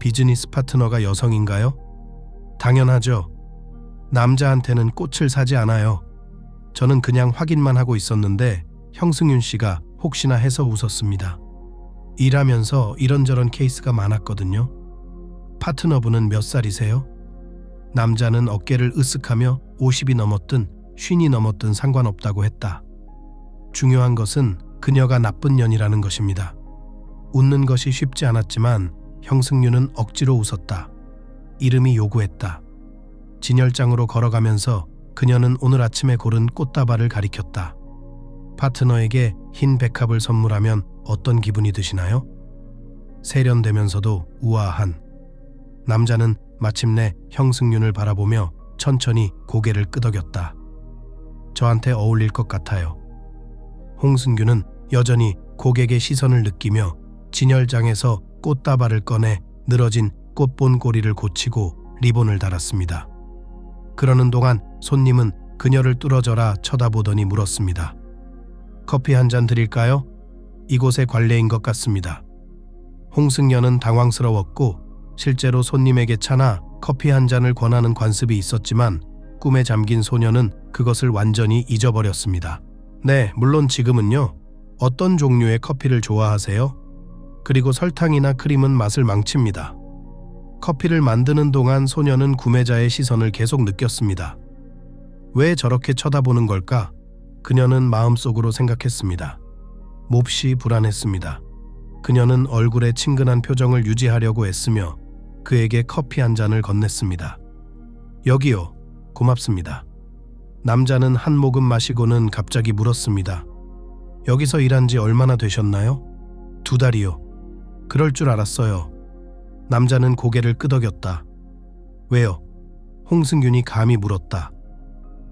비즈니스 파트너가 여성인가요? 당연하죠. 남자한테는 꽃을 사지 않아요. 저는 그냥 확인만 하고 있었는데 형승윤 씨가 혹시나 해서 웃었습니다. 일하면서 이런저런 케이스가 많았거든요. 파트너분은 몇 살이세요? 남자는 어깨를 으쓱하며 50이 넘었든 50이 넘었든 상관없다고 했다. 중요한 것은 그녀가 나쁜 년이라는 것입니다. 웃는 것이 쉽지 않았지만 형승윤은 억지로 웃었다. 이름이 요구했다. 진열장으로 걸어가면서 그녀는 오늘 아침에 고른 꽃다발을 가리켰다. 파트너에게 흰 백합을 선물하면 어떤 기분이 드시나요? 세련되면서도 우아한. 남자는 마침내 형승윤을 바라보며 천천히 고개를 끄덕였다. 저한테 어울릴 것 같아요. 홍승규는 여전히 고객의 시선을 느끼며 진열장에서 꽃다발을 꺼내 늘어진 꽃본 꼬리를 고치고 리본을 달았습니다. 그러는 동안 손님은 그녀를 뚫어져라 쳐다보더니 물었습니다. 커피 한 잔 드릴까요? 이곳의 관례인 것 같습니다. 홍승연은 당황스러웠고 실제로 손님에게 차나 커피 한 잔을 권하는 관습이 있었지만 꿈에 잠긴 소녀는 그것을 완전히 잊어버렸습니다. 네, 물론 지금은요. 어떤 종류의 커피를 좋아하세요? 그리고 설탕이나 크림은 맛을 망칩니다. 커피를 만드는 동안 소녀는 구매자의 시선을 계속 느꼈습니다. 왜 저렇게 쳐다보는 걸까? 그녀는 마음속으로 생각했습니다. 몹시 불안했습니다. 그녀는 얼굴에 친근한 표정을 유지하려고 애쓰며 그에게 커피 한 잔을 건넸습니다. 여기요. 고맙습니다. 남자는 한 모금 마시고는 갑자기 물었습니다. 여기서 일한 지 얼마나 되셨나요? 2달이요. 그럴 줄 알았어요. 남자는 고개를 끄덕였다. 왜요? 홍승균이 감히 물었다.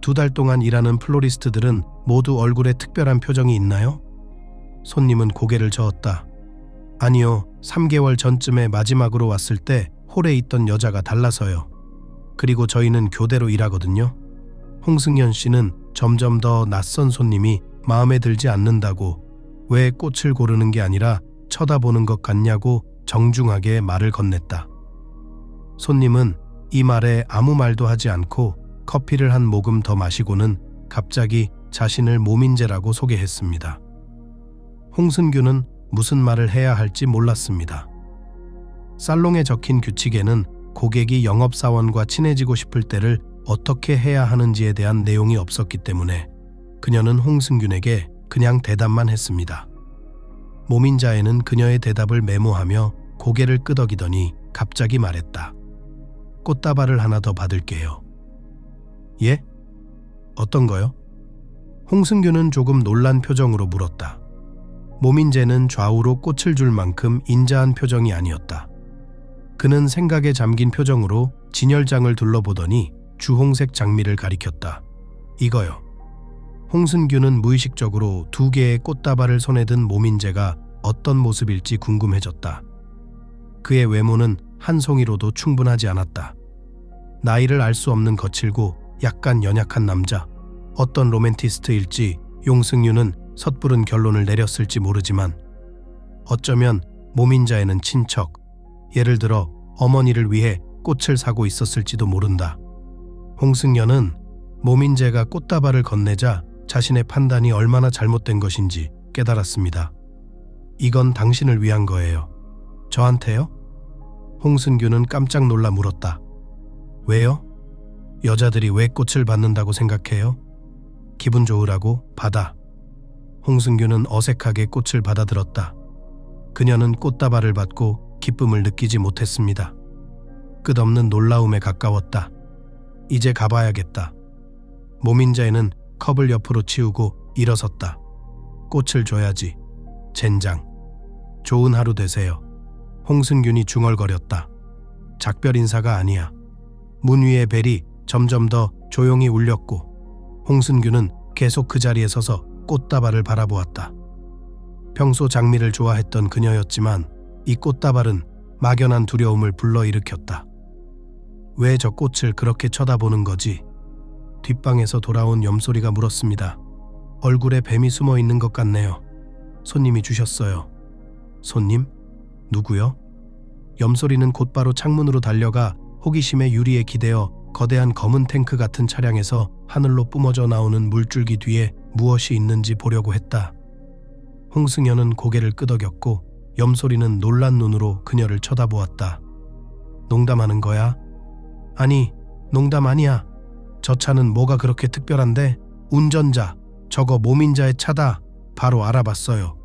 2달 동안 일하는 플로리스트들은 모두 얼굴에 특별한 표정이 있나요? 손님은 고개를 저었다. 아니요, 3개월 전쯤에 마지막으로 왔을 때 홀에 있던 여자가 달라서요. 그리고 저희는 교대로 일하거든요. 홍승연 씨는 점점 더 낯선 손님이 마음에 들지 않는다고, 왜 꽃을 고르는 게 아니라 쳐다보는 것 같냐고 정중하게 말을 건넸다. 손님은 이 말에 아무 말도 하지 않고 커피를 한 모금 더 마시고는 갑자기 자신을 모민재라고 소개했습니다. 홍승규는 무슨 말을 해야 할지 몰랐습니다. 살롱에 적힌 규칙에는 고객이 영업사원과 친해지고 싶을 때를 어떻게 해야 하는지에 대한 내용이 없었기 때문에 그녀는 홍승균에게 그냥 대답만 했습니다. 모민자에는 그녀의 대답을 메모하며 고개를 끄덕이더니 갑자기 말했다. 꽃다발을 하나 더 받을게요. 예? 어떤 거요? 홍승규는 조금 놀란 표정으로 물었다. 모민재는 좌우로 꽃을 줄 만큼 인자한 표정이 아니었다. 그는 생각에 잠긴 표정으로 진열장을 둘러보더니 주홍색 장미를 가리켰다. 이거요. 홍승규는 무의식적으로 2개의 꽃다발을 손에 든 모민재가 어떤 모습일지 궁금해졌다. 그의 외모는 한 송이로도 충분하지 않았다. 나이를 알 수 없는 거칠고 약간 연약한 남자. 어떤 로맨티스트일지 용승유는 섣부른 결론을 내렸을지 모르지만 어쩌면 모민자에는 친척, 예를 들어 어머니를 위해 꽃을 사고 있었을지도 모른다. 홍승연은 모민재가 꽃다발을 건네자 자신의 판단이 얼마나 잘못된 것인지 깨달았습니다. 이건 당신을 위한 거예요. 저한테요? 홍승규는 깜짝 놀라 물었다. 왜요? 여자들이 왜 꽃을 받는다고 생각해요? 기분 좋으라고 받아. 홍승규는 어색하게 꽃을 받아들었다. 그녀는 꽃다발을 받고 기쁨을 느끼지 못했습니다. 끝없는 놀라움에 가까웠다. 이제 가봐야겠다. 모민자에는 컵을 옆으로 치우고 일어섰다. 꽃을 줘야지. 젠장. 좋은 하루 되세요. 홍승균이 중얼거렸다. 작별 인사가 아니야. 문 위의 벨이 점점 더 조용히 울렸고 홍승균은 계속 그 자리에 서서 꽃다발을 바라보았다. 평소 장미를 좋아했던 그녀였지만 이 꽃다발은 막연한 두려움을 불러일으켰다. 왜 저 꽃을 그렇게 쳐다보는 거지? 뒷방에서 돌아온 염소리가 물었습니다. 얼굴에 뱀이 숨어 있는 것 같네요. 손님이 주셨어요. 손님? 누구요? 염소리는 곧바로 창문으로 달려가 호기심에 유리에 기대어 거대한 검은 탱크 같은 차량에서 하늘로 뿜어져 나오는 물줄기 뒤에 무엇이 있는지 보려고 했다. 홍승연은 고개를 끄덕였고 염소리는 놀란 눈으로 그녀를 쳐다보았다. 농담하는 거야? 아니, 농담 아니야. 저 차는 뭐가 그렇게 특별한데? 운전자, 저거 모민자의 차다. 바로 알아봤어요.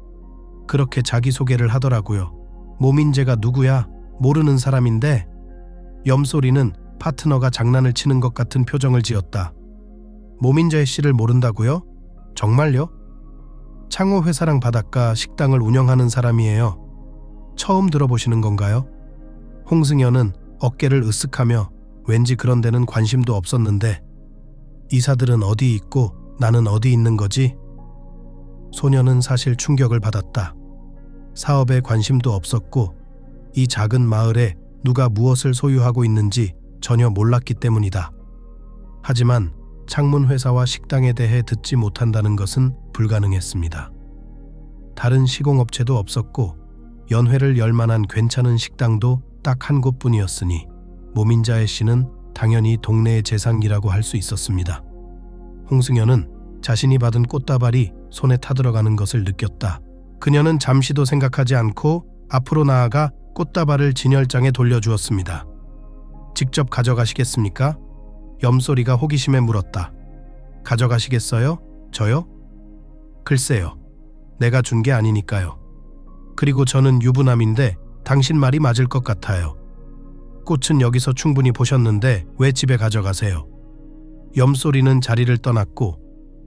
그렇게 자기소개를 하더라고요. 모민재가 누구야? 모르는 사람인데? 염소리는 파트너가 장난을 치는 것 같은 표정을 지었다. 모민재 씨를 모른다고요? 정말요? 창호 회사랑 바닷가 식당을 운영하는 사람이에요. 처음 들어보시는 건가요? 홍승연은 어깨를 으쓱하며 왠지 그런 데는 관심도 없었는데 이사들은 어디 있고 나는 어디 있는 거지? 소녀는 사실 충격을 받았다. 사업에 관심도 없었고 이 작은 마을에 누가 무엇을 소유하고 있는지 전혀 몰랐기 때문이다. 하지만 창문 회사와 식당에 대해 듣지 못한다는 것은 불가능했습니다. 다른 시공업체도 없었고 연회를 열 만한 괜찮은 식당도 딱 한 곳뿐이었으니 모민자의 씨는 당연히 동네의 재상이라고 할 수 있었습니다. 홍승연은 자신이 받은 꽃다발이 손에 타들어가는 것을 느꼈다. 그녀는 잠시도 생각하지 않고 앞으로 나아가 꽃다발을 진열장에 돌려주었습니다. 직접 가져가시겠습니까? 염소리가 호기심에 물었다. 가져가시겠어요? 저요? 글쎄요. 내가 준 게 아니니까요. 그리고 저는 유부남인데 당신 말이 맞을 것 같아요. 꽃은 여기서 충분히 보셨는데 왜 집에 가져가세요? 염소리는 자리를 떠났고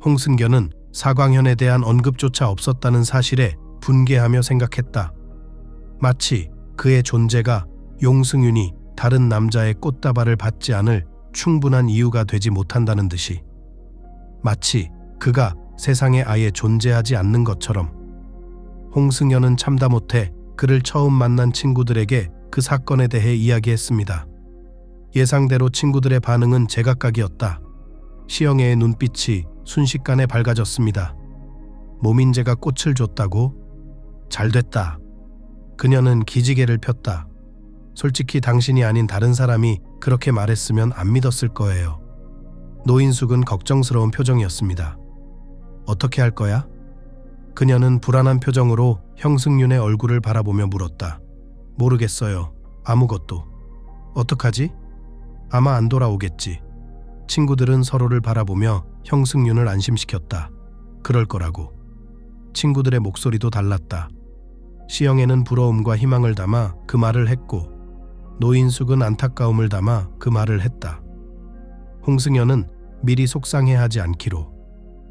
홍승견은 사광현에 대한 언급조차 없었다는 사실에 분개하며 생각했다. 마치 그의 존재가 용승윤이 다른 남자의 꽃다발을 받지 않을 충분한 이유가 되지 못한다는 듯이, 마치 그가 세상에 아예 존재하지 않는 것처럼. 홍승연은 참다 못해 그를 처음 만난 친구들에게 그 사건에 대해 이야기했습니다. 예상대로 친구들의 반응은 제각각이었다. 시영애의 눈빛이 순식간에 밝아졌습니다. 모민재가 꽃을 줬다고? 잘됐다. 그녀는 기지개를 폈다. 솔직히 당신이 아닌 다른 사람이 그렇게 말했으면 안 믿었을 거예요. 노인숙은 걱정스러운 표정이었습니다. 어떻게 할 거야? 그녀는 불안한 표정으로 형승윤의 얼굴을 바라보며 물었다. 모르겠어요. 아무것도. 어떡하지? 아마 안 돌아오겠지. 친구들은 서로를 바라보며 형승윤을 안심시켰다. 그럴 거라고. 친구들의 목소리도 달랐다. 시영애는 부러움과 희망을 담아 그 말을 했고 노인숙은 안타까움을 담아 그 말을 했다. 홍승연은 미리 속상해하지 않기로,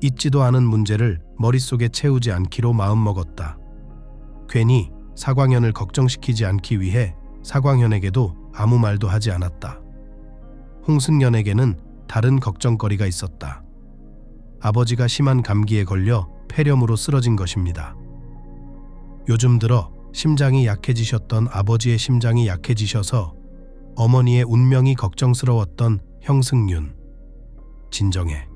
있지도 않은 문제를 머릿속에 채우지 않기로 마음먹었다. 괜히 사광현을 걱정시키지 않기 위해 사광현에게도 아무 말도 하지 않았다. 홍승연에게는 다른 걱정거리가 있었다. 아버지가 심한 감기에 걸려 폐렴으로 쓰러진 것입니다. 요즘 들어 심장이 약해지셨던 아버지의 심장이 약해지셔서 어머니의 운명이 걱정스러웠던 형승윤. 진정해.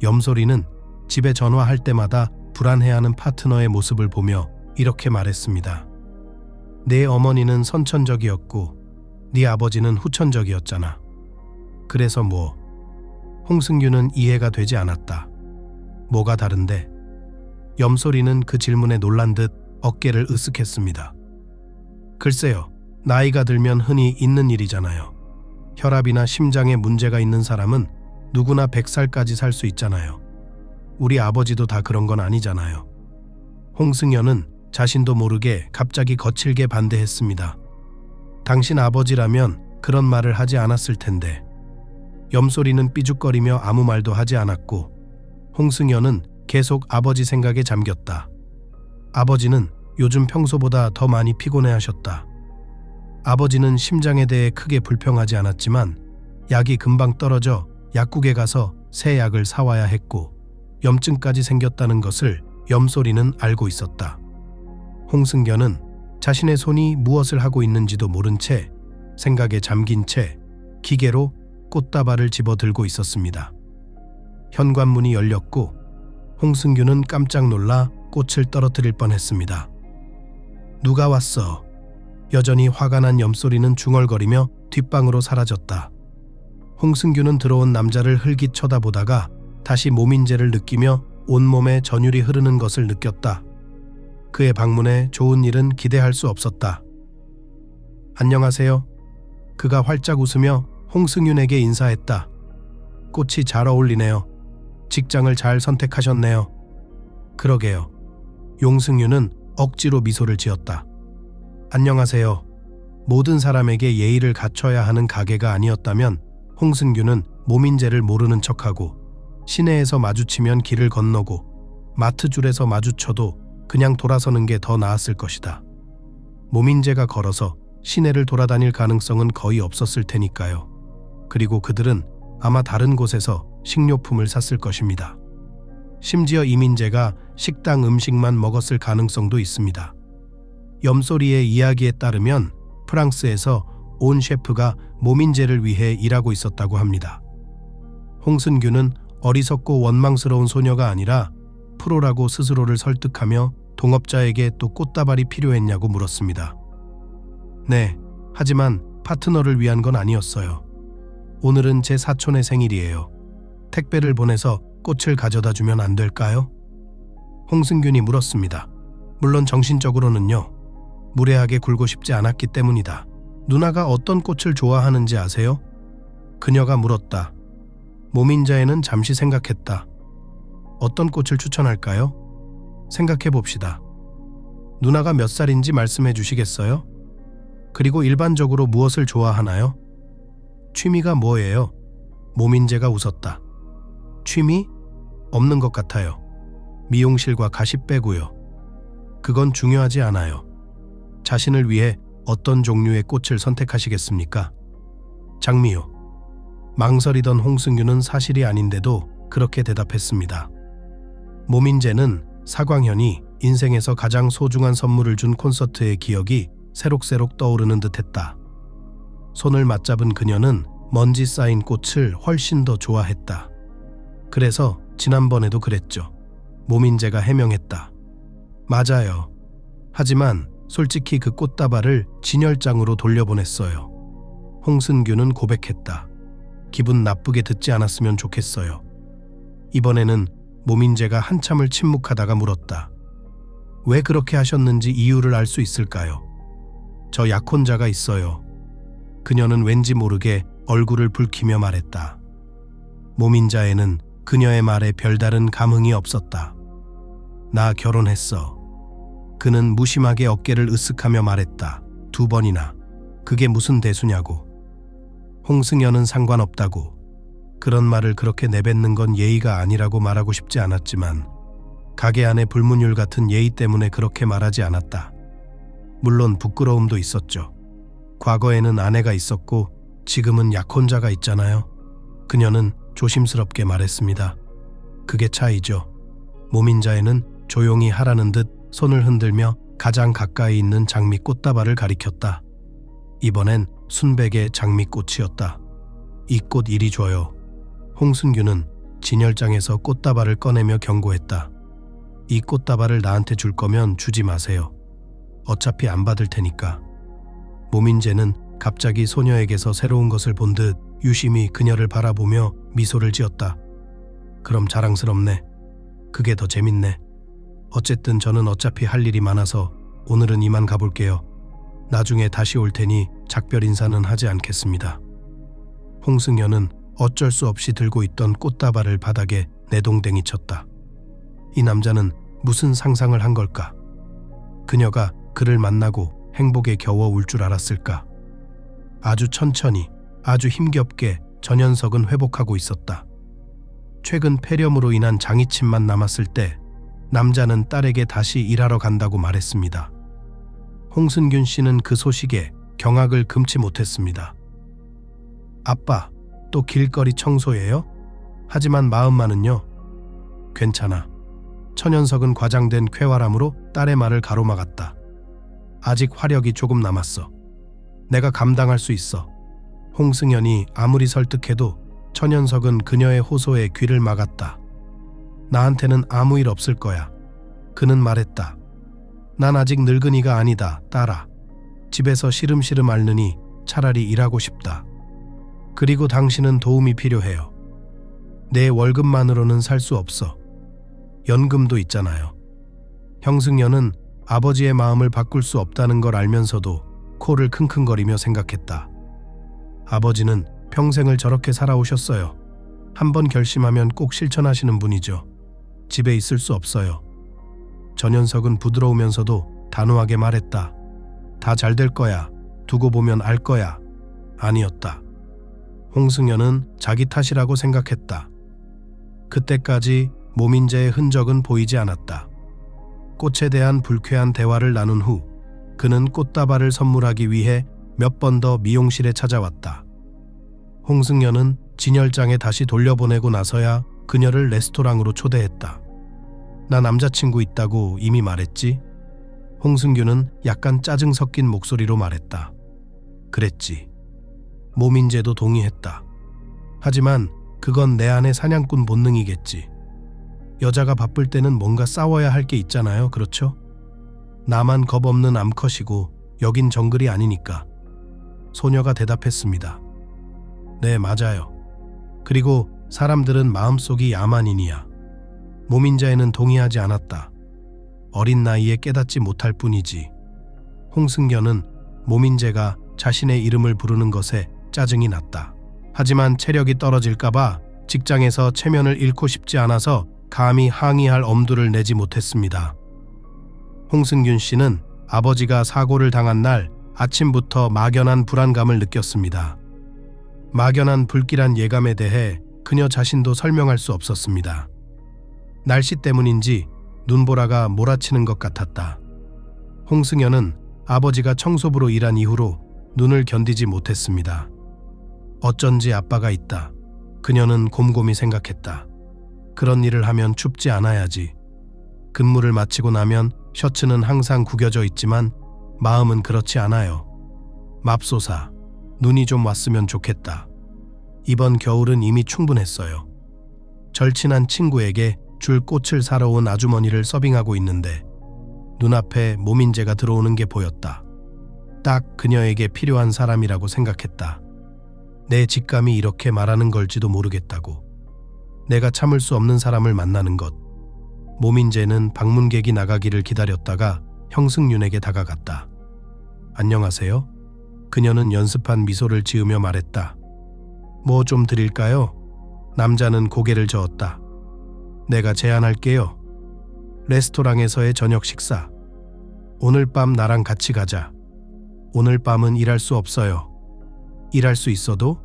염소리는 집에 전화할 때마다 불안해하는 파트너의 모습을 보며 이렇게 말했습니다. 내 어머니는 선천적이었고 네 아버지는 후천적이었잖아. 그래서 뭐? 홍승윤은 이해가 되지 않았다. 뭐가 다른데? 염소리는 그 질문에 놀란 듯 어깨를 으쓱했습니다. 글쎄요. 나이가 들면 흔히 있는 일이잖아요. 혈압이나 심장에 문제가 있는 사람은 누구나 100살까지 살 수 있잖아요. 우리 아버지도 다 그런 건 아니잖아요. 홍승연은 자신도 모르게 갑자기 거칠게 반대했습니다. 당신 아버지라면 그런 말을 하지 않았을 텐데. 염소리는 삐죽거리며 아무 말도 하지 않았고 홍승연은 계속 아버지 생각에 잠겼다. 아버지는 요즘 평소보다 더 많이 피곤해하셨다. 아버지는 심장에 대해 크게 불평하지 않았지만 약이 금방 떨어져 약국에 가서 새 약을 사와야 했고 염증까지 생겼다는 것을 염소리는 알고 있었다. 홍승견은 자신의 손이 무엇을 하고 있는지도 모른 채 생각에 잠긴 채 기계로 꽃다발을 집어들고 있었습니다. 현관문이 열렸고 홍승규는 깜짝 놀라 꽃을 떨어뜨릴 뻔했습니다. 누가 왔어? 여전히 화가 난 염소리는 중얼거리며 뒷방으로 사라졌다. 홍승규는 들어온 남자를 흘깃 쳐다보다가 다시 모민재를 느끼며 온몸에 전율이 흐르는 것을 느꼈다. 그의 방문에 좋은 일은 기대할 수 없었다. 안녕하세요. 그가 활짝 웃으며 홍승윤에게 인사했다. 꽃이 잘 어울리네요. 직장을 잘 선택하셨네요. 그러게요. 용승윤은 억지로 미소를 지었다. 안녕하세요. 모든 사람에게 예의를 갖춰야 하는 가게가 아니었다면 홍승규는 모민재를 모르는 척하고 시내에서 마주치면 길을 건너고 마트 줄에서 마주쳐도 그냥 돌아서는 게 더 나았을 것이다. 모민재가 걸어서 시내를 돌아다닐 가능성은 거의 없었을 테니까요. 그리고 그들은 아마 다른 곳에서 식료품을 샀을 것입니다. 심지어 이민재가 식당 음식만 먹었을 가능성도 있습니다. 염소리의 이야기에 따르면 프랑스에서 온 셰프가 모민재를 위해 일하고 있었다고 합니다. 홍순규는 어리석고 원망스러운 소녀가 아니라 프로라고 스스로를 설득하며 동업자에게 또 꽃다발이 필요했냐고 물었습니다. 네, 하지만 파트너를 위한 건 아니었어요. 오늘은 제 사촌의 생일이에요. 택배를 보내서 꽃을 가져다 주면 안 될까요? 홍승균이 물었습니다. 물론 정신적으로는요. 무례하게 굴고 싶지 않았기 때문이다. 누나가 어떤 꽃을 좋아하는지 아세요? 그녀가 물었다. 모민자에는 잠시 생각했다. 어떤 꽃을 추천할까요? 생각해 봅시다. 누나가 몇 살인지 말씀해 주시겠어요? 그리고 일반적으로 무엇을 좋아하나요? 취미가 뭐예요? 모민재가 웃었다. 취미? 없는 것 같아요. 미용실과 가십 빼고요. 그건 중요하지 않아요. 자신을 위해 어떤 종류의 꽃을 선택하시겠습니까? 장미요. 망설이던 홍승규는 사실이 아닌데도 그렇게 대답했습니다. 모민재는 사광현이 인생에서 가장 소중한 선물을 준 콘서트의 기억이 새록새록 떠오르는 듯했다. 손을 맞잡은 그녀는 먼지 쌓인 꽃을 훨씬 더 좋아했다. 그래서 지난번에도 그랬죠. 모민재가 해명했다. 맞아요. 하지만 솔직히 그 꽃다발을 진열장으로 돌려보냈어요. 홍순규는 고백했다. 기분 나쁘게 듣지 않았으면 좋겠어요. 이번에는 모민재가 한참을 침묵하다가 물었다. 왜 그렇게 하셨는지 이유를 알 수 있을까요? 저 약혼자가 있어요. 그녀는 왠지 모르게 얼굴을 붉히며 말했다. 모민자에는 그녀의 말에 별다른 감흥이 없었다. 나 결혼했어. 그는 무심하게 어깨를 으쓱하며 말했다. 2번이나. 그게 무슨 대수냐고. 홍승연은 상관없다고. 그런 말을 그렇게 내뱉는 건 예의가 아니라고 말하고 싶지 않았지만 가게 안에 불문율 같은 예의 때문에 그렇게 말하지 않았다. 물론 부끄러움도 있었죠. 과거에는 아내가 있었고 지금은 약혼자가 있잖아요. 그녀는 조심스럽게 말했습니다. 그게 차이죠. 모민자에는 조용히 하라는 듯 손을 흔들며 가장 가까이 있는 장미 꽃다발을 가리켰다. 이번엔 순백의 장미꽃이었다. 이 꽃 이리 줘요. 홍순규는 진열장에서 꽃다발을 꺼내며 경고했다. 이 꽃다발을 나한테 줄 거면 주지 마세요. 어차피 안 받을 테니까. 모민재는 갑자기 소녀에게서 새로운 것을 본 듯 유심히 그녀를 바라보며 미소를 지었다. 그럼 자랑스럽네. 그게 더 재밌네. 어쨌든 저는 어차피 할 일이 많아서 오늘은 이만 가볼게요. 나중에 다시 올 테니 작별 인사는 하지 않겠습니다. 홍승연은 어쩔 수 없이 들고 있던 꽃다발을 바닥에 내동댕이 쳤다. 이 남자는 무슨 상상을 한 걸까? 그녀가 그를 만나고 행복에 겨워 울 줄 알았을까? 아주 천천히, 아주 힘겹게 전현석은 회복하고 있었다. 최근 폐렴으로 인한 장이침만 남았을 때 남자는 딸에게 다시 일하러 간다고 말했습니다. 홍순균 씨는 그 소식에 경악을 금치 못했습니다. 아빠, 또 길거리 청소예요? 하지만 마음만은요? 괜찮아. 천연석은 과장된 쾌활함으로 딸의 말을 가로막았다. 아직 화력이 조금 남았어. 내가 감당할 수 있어. 홍승연이 아무리 설득해도 천연석은 그녀의 호소에 귀를 막았다. 나한테는 아무 일 없을 거야. 그는 말했다. 난 아직 늙은이가 아니다, 딸아. 집에서 시름시름 앓느니 차라리 일하고 싶다. 그리고 당신은 도움이 필요해요. 내 월급만으로는 살 수 없어. 연금도 있잖아요. 형승연은 아버지의 마음을 바꿀 수 없다는 걸 알면서도 코를 킁킁거리며 생각했다. 아버지는 평생을 저렇게 살아오셨어요. 한번 결심하면 꼭 실천하시는 분이죠. 집에 있을 수 없어요. 전현석은 부드러우면서도 단호하게 말했다. 다 잘 될 거야. 두고 보면 알 거야. 아니었다. 홍승연은 자기 탓이라고 생각했다. 그때까지 모민재의 흔적은 보이지 않았다. 꽃에 대한 불쾌한 대화를 나눈 후 그는 꽃다발을 선물하기 위해 몇 번 더 미용실에 찾아왔다. 홍승연은 진열장에 다시 돌려보내고 나서야 그녀를 레스토랑으로 초대했다. 나 남자친구 있다고 이미 말했지? 홍승규는 약간 짜증 섞인 목소리로 말했다. 그랬지. 모민재도 동의했다. 하지만 그건 내 안의 사냥꾼 본능이겠지. 여자가 바쁠 때는 뭔가 싸워야 할 게 있잖아요. 그렇죠? 나만 겁없는 암컷이고 여긴 정글이 아니니까. 소녀가 대답했습니다. 네, 맞아요. 그리고 사람들은 마음속이 야만인이야. 모민자에는 동의하지 않았다. 어린 나이에 깨닫지 못할 뿐이지. 홍승견은 모민재가 자신의 이름을 부르는 것에 짜증이 났다. 하지만 체력이 떨어질까봐 직장에서 체면을 잃고 싶지 않아서 감히 항의할 엄두를 내지 못했습니다. 홍승균 씨는 아버지가 사고를 당한 날 아침부터 막연한 불안감을 느꼈습니다. 막연한 불길한 예감에 대해 그녀 자신도 설명할 수 없었습니다. 날씨 때문인지 눈보라가 몰아치는 것 같았다. 홍승연은 아버지가 청소부로 일한 이후로 눈을 견디지 못했습니다. 어쩐지 아빠가 있다. 그녀는 곰곰이 생각했다. 그런 일을 하면 춥지 않아야지. 근무를 마치고 나면 셔츠는 항상 구겨져 있지만 마음은 그렇지 않아요. 맙소사, 눈이 좀 왔으면 좋겠다. 이번 겨울은 이미 충분했어요. 절친한 친구에게 줄 꽃을 사러 온 아주머니를 서빙하고 있는데 눈앞에 모민재가 들어오는 게 보였다. 딱 그녀에게 필요한 사람이라고 생각했다. 내 직감이 이렇게 말하는 걸지도 모르겠다고. 내가 참을 수 없는 사람을 만나는 것. 모민재는 방문객이 나가기를 기다렸다가 형승윤에게 다가갔다. 안녕하세요? 그녀는 연습한 미소를 지으며 말했다. 뭐 좀 드릴까요? 남자는 고개를 저었다. 내가 제안할게요. 레스토랑에서의 저녁 식사. 오늘 밤 나랑 같이 가자. 오늘 밤은 일할 수 없어요. 일할 수 있어도?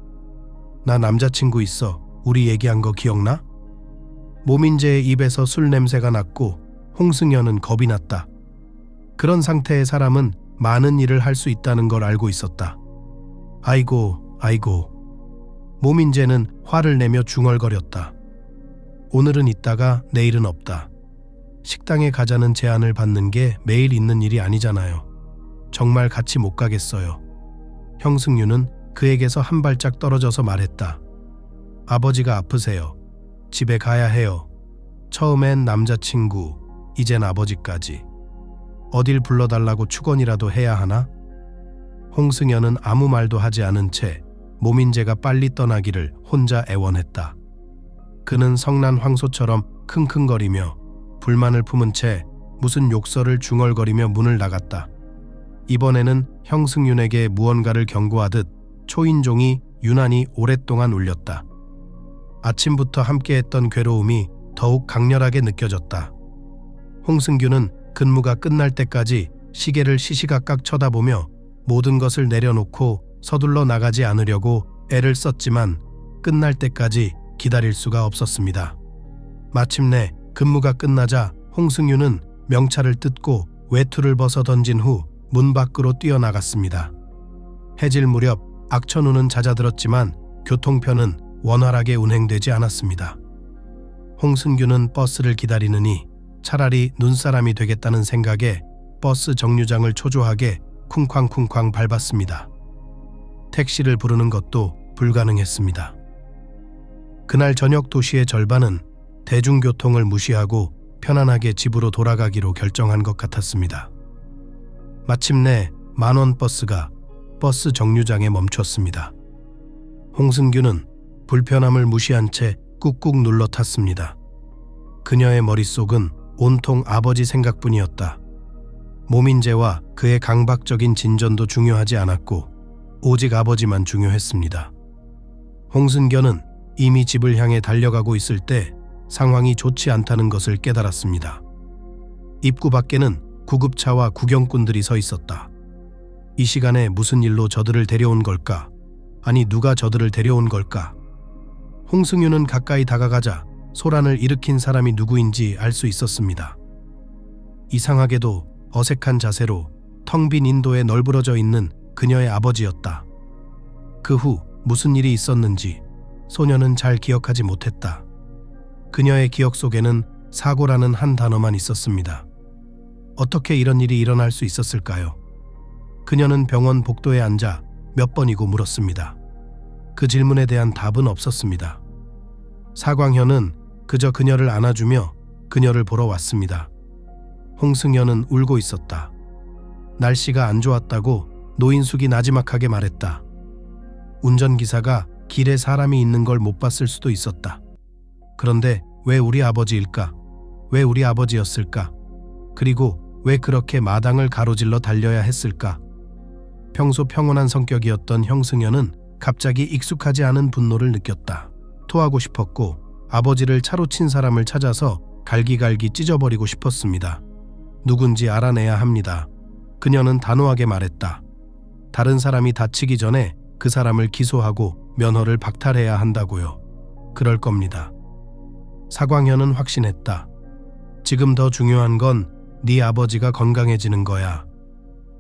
나 남자친구 있어. 우리 얘기한 거 기억나? 모민재의 입에서 술 냄새가 났고 홍승연은 겁이 났다. 그런 상태의 사람은 많은 일을 할 수 있다는 걸 알고 있었다. 아이고, 아이고. 모민재는 화를 내며 중얼거렸다. 오늘은 있다가 내일은 없다. 식당에 가자는 제안을 받는 게 매일 있는 일이 아니잖아요. 정말 같이 못 가겠어요. 형승윤은 그에게서 한 발짝 떨어져서 말했다. 아버지가 아프세요. 집에 가야 해요. 처음엔 남자친구, 이젠 아버지까지. 어딜 불러달라고 축원이라도 해야 하나? 홍승연은 아무 말도 하지 않은 채 모민재가 빨리 떠나기를 혼자 애원했다. 그는 성난 황소처럼 킁킁거리며 불만을 품은 채 무슨 욕설을 중얼거리며 문을 나갔다. 이번에는 형승윤에게 무언가를 경고하듯 초인종이 유난히 오랫동안 울렸다. 아침부터 함께했던 괴로움이 더욱 강렬하게 느껴졌다. 홍승규는 근무가 끝날 때까지 시계를 시시각각 쳐다보며 모든 것을 내려놓고 서둘러 나가지 않으려고 애를 썼지만 끝날 때까지 기다릴 수가 없었습니다. 마침내 근무가 끝나자 홍승규는 명찰을 뜯고 외투를 벗어 던진 후 문 밖으로 뛰어나갔습니다. 해질 무렵 악천후는 잦아들었지만 교통편은 원활하게 운행되지 않았습니다. 홍승규는 버스를 기다리느니 차라리 눈사람이 되겠다는 생각에 버스 정류장을 초조하게 쿵쾅쿵쾅 밟았습니다. 택시를 부르는 것도 불가능했습니다. 그날 저녁 도시의 절반은 대중교통을 무시하고 편안하게 집으로 돌아가기로 결정한 것 같았습니다. 마침내 만원 버스가 버스 정류장에 멈췄습니다. 홍승규는 불편함을 무시한 채 꾹꾹 눌러 탔습니다. 그녀의 머릿속은 온통 아버지 생각뿐이었다. 모민재와 그의 강박적인 진전도 중요하지 않았고 오직 아버지만 중요했습니다. 홍승견은 이미 집을 향해 달려가고 있을 때 상황이 좋지 않다는 것을 깨달았습니다. 입구 밖에는 구급차와 구경꾼들이 서 있었다. 이 시간에 무슨 일로 저들을 데려온 걸까? 아니, 누가 저들을 데려온 걸까? 홍승윤은 가까이 다가가자 소란을 일으킨 사람이 누구인지 알 수 있었습니다. 이상하게도 어색한 자세로 텅 빈 인도에 널브러져 있는 그녀의 아버지였다. 그 후 무슨 일이 있었는지 소녀는 잘 기억하지 못했다. 그녀의 기억 속에는 사고라는 한 단어만 있었습니다. 어떻게 이런 일이 일어날 수 있었을까요? 그녀는 병원 복도에 앉아 몇 번이고 물었습니다. 그 질문에 대한 답은 없었습니다. 사광현은 그저 그녀를 안아주며 그녀를 보러 왔습니다. 홍승연은 울고 있었다. 날씨가 안 좋았다고 노인숙이 나지막하게 말했다. 운전기사가 길에 사람이 있는 걸 못 봤을 수도 있었다. 그런데 왜 우리 아버지일까? 왜 우리 아버지였을까? 그리고 왜 그렇게 마당을 가로질러 달려야 했을까? 평소 평온한 성격이었던 형승연은 갑자기 익숙하지 않은 분노를 느꼈다. 토하고 싶었고 아버지를 차로 친 사람을 찾아서 갈기갈기 찢어버리고 싶었습니다. 누군지 알아내야 합니다. 그녀는 단호하게 말했다. 다른 사람이 다치기 전에 그 사람을 기소하고 면허를 박탈해야 한다고요. 그럴 겁니다. 사광현은 확신했다. 지금 더 중요한 건 네 아버지가 건강해지는 거야.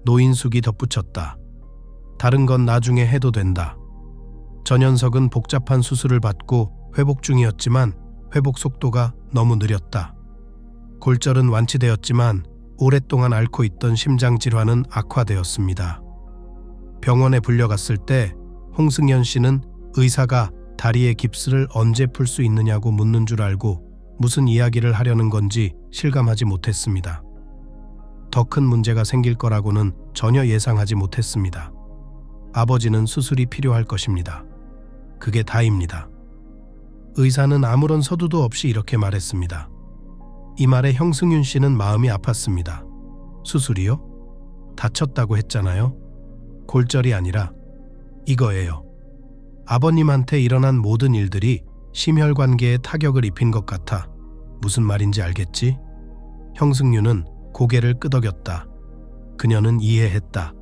노인숙이 덧붙였다. 다른 건 나중에 해도 된다. 전현석은 복잡한 수술을 받고 회복 중이었지만 회복 속도가 너무 느렸다. 골절은 완치되었지만 오랫동안 앓고 있던 심장 질환은 악화되었습니다. 병원에 불려갔을 때 홍승연 씨는 의사가 다리의 깁스를 언제 풀 수 있느냐고 묻는 줄 알고 무슨 이야기를 하려는 건지 실감하지 못했습니다. 더 큰 문제가 생길 거라고는 전혀 예상하지 못했습니다. 아버지는 수술이 필요할 것입니다. 그게 다입니다. 의사는 아무런 서두도 없이 이렇게 말했습니다. 이 말에 형승윤 씨는 마음이 아팠습니다. 수술이요? 다쳤다고 했잖아요. 골절이 아니라 이거예요. 아버님한테 일어난 모든 일들이 심혈관계에 타격을 입힌 것 같아. 무슨 말인지 알겠지? 형승윤은 고개를 끄덕였다. 그녀는 이해했다.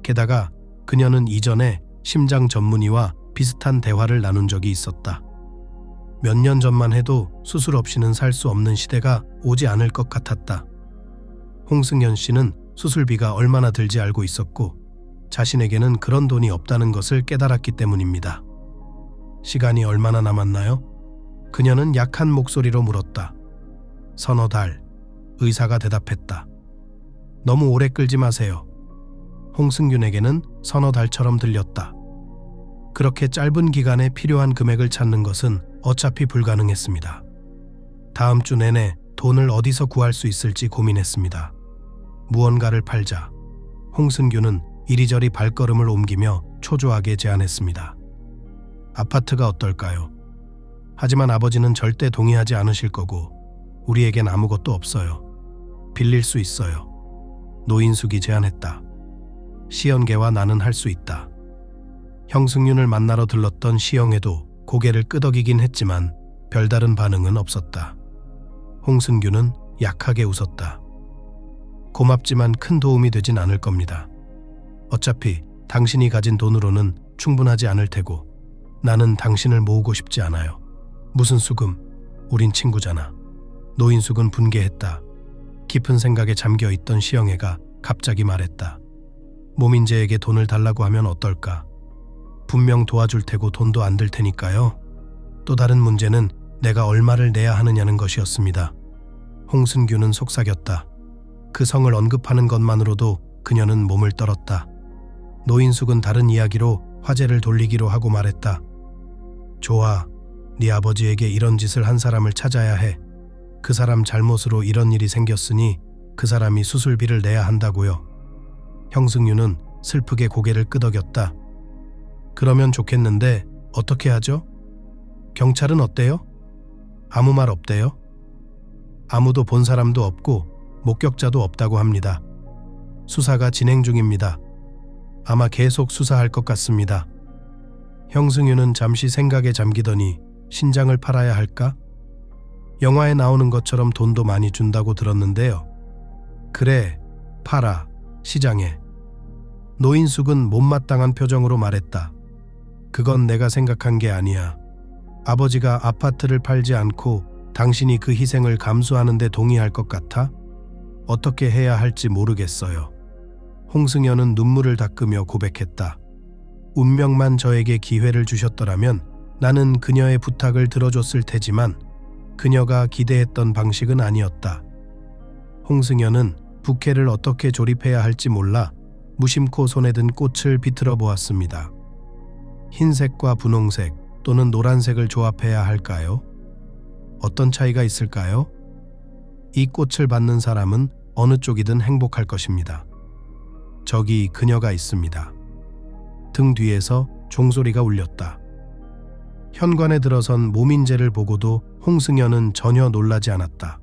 게다가 그녀는 이전에 심장 전문의와 비슷한 대화를 나눈 적이 있었다. 몇 년 전만 해도 수술 없이는 살 수 없는 시대가 오지 않을 것 같았다. 홍승연 씨는 수술비가 얼마나 들지 알고 있었고 자신에게는 그런 돈이 없다는 것을 깨달았기 때문입니다. 시간이 얼마나 남았나요? 그녀는 약한 목소리로 물었다. 서너 달. 의사가 대답했다. 너무 오래 끌지 마세요. 홍승균에게는 서너 달처럼 들렸다. 그렇게 짧은 기간에 필요한 금액을 찾는 것은 어차피 불가능했습니다. 다음 주 내내 돈을 어디서 구할 수 있을지 고민했습니다. 무언가를 팔자. 홍승균은 이리저리 발걸음을 옮기며 초조하게 제안했습니다. 아파트가 어떨까요? 하지만 아버지는 절대 동의하지 않으실 거고 우리에겐 아무것도 없어요. 빌릴 수 있어요. 노인숙이 제안했다. 시연계와 나는 할 수 있다. 형승윤을 만나러 들렀던 시영애도 고개를 끄덕이긴 했지만 별다른 반응은 없었다. 홍승규는 약하게 웃었다. 고맙지만 큰 도움이 되진 않을 겁니다. 어차피 당신이 가진 돈으로는 충분하지 않을 테고 나는 당신을 모으고 싶지 않아요. 무슨 수금? 우린 친구잖아. 노인숙은 분개했다. 깊은 생각에 잠겨있던 시영애가 갑자기 말했다. 모민재에게 돈을 달라고 하면 어떨까? 분명 도와줄 테고 돈도 안 들 테니까요. 또 다른 문제는 내가 얼마를 내야 하느냐는 것이었습니다. 홍순규는 속삭였다. 그 성을 언급하는 것만으로도 그녀는 몸을 떨었다. 노인숙은 다른 이야기로 화제를 돌리기로 하고 말했다. 좋아, 네 아버지에게 이런 짓을 한 사람을 찾아야 해. 그 사람 잘못으로 이런 일이 생겼으니 그 사람이 수술비를 내야 한다고요. 형승유는 슬프게 고개를 끄덕였다. 그러면 좋겠는데 어떻게 하죠? 경찰은 어때요? 아무 말 없대요? 아무도 본 사람도 없고 목격자도 없다고 합니다. 수사가 진행 중입니다. 아마 계속 수사할 것 같습니다. 형승유는 잠시 생각에 잠기더니 신장을 팔아야 할까? 영화에 나오는 것처럼 돈도 많이 준다고 들었는데요. 그래, 팔아, 시장에. 노인숙은 못마땅한 표정으로 말했다. 그건 내가 생각한 게 아니야. 아버지가 아파트를 팔지 않고 당신이 그 희생을 감수하는 데 동의할 것 같아? 어떻게 해야 할지 모르겠어요. 홍승연은 눈물을 닦으며 고백했다. 운명만 저에게 기회를 주셨더라면 나는 그녀의 부탁을 들어줬을 테지만 그녀가 기대했던 방식은 아니었다. 홍승연은 부케를 어떻게 조립해야 할지 몰라 무심코 손에 든 꽃을 비틀어 보았습니다. 흰색과 분홍색 또는 노란색을 조합해야 할까요? 어떤 차이가 있을까요? 이 꽃을 받는 사람은 어느 쪽이든 행복할 것입니다. 저기 그녀가 있습니다. 등 뒤에서 종소리가 울렸다. 현관에 들어선 모민재를 보고도 홍승연은 전혀 놀라지 않았다.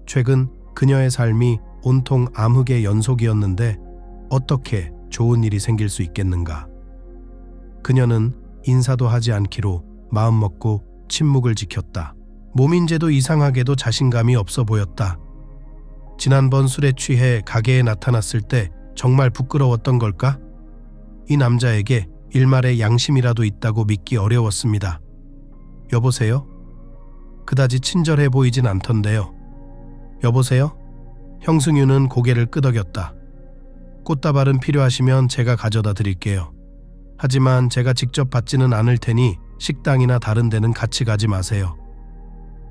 최근 그녀의 삶이 온통 암흑의 연속이었는데 어떻게 좋은 일이 생길 수 있겠는가? 그녀는 인사도 하지 않기로 마음먹고 침묵을 지켰다. 모민재도 이상하게도 자신감이 없어 보였다. 지난번 술에 취해 가게에 나타났을 때 정말 부끄러웠던 걸까? 이 남자에게 일말의 양심이라도 있다고 믿기 어려웠습니다. 여보세요? 그다지 친절해 보이진 않던데요. 여보세요? 형승윤은 고개를 끄덕였다. 꽃다발은 필요하시면 제가 가져다 드릴게요. 하지만 제가 직접 받지는 않을 테니 식당이나 다른 데는 같이 가지 마세요.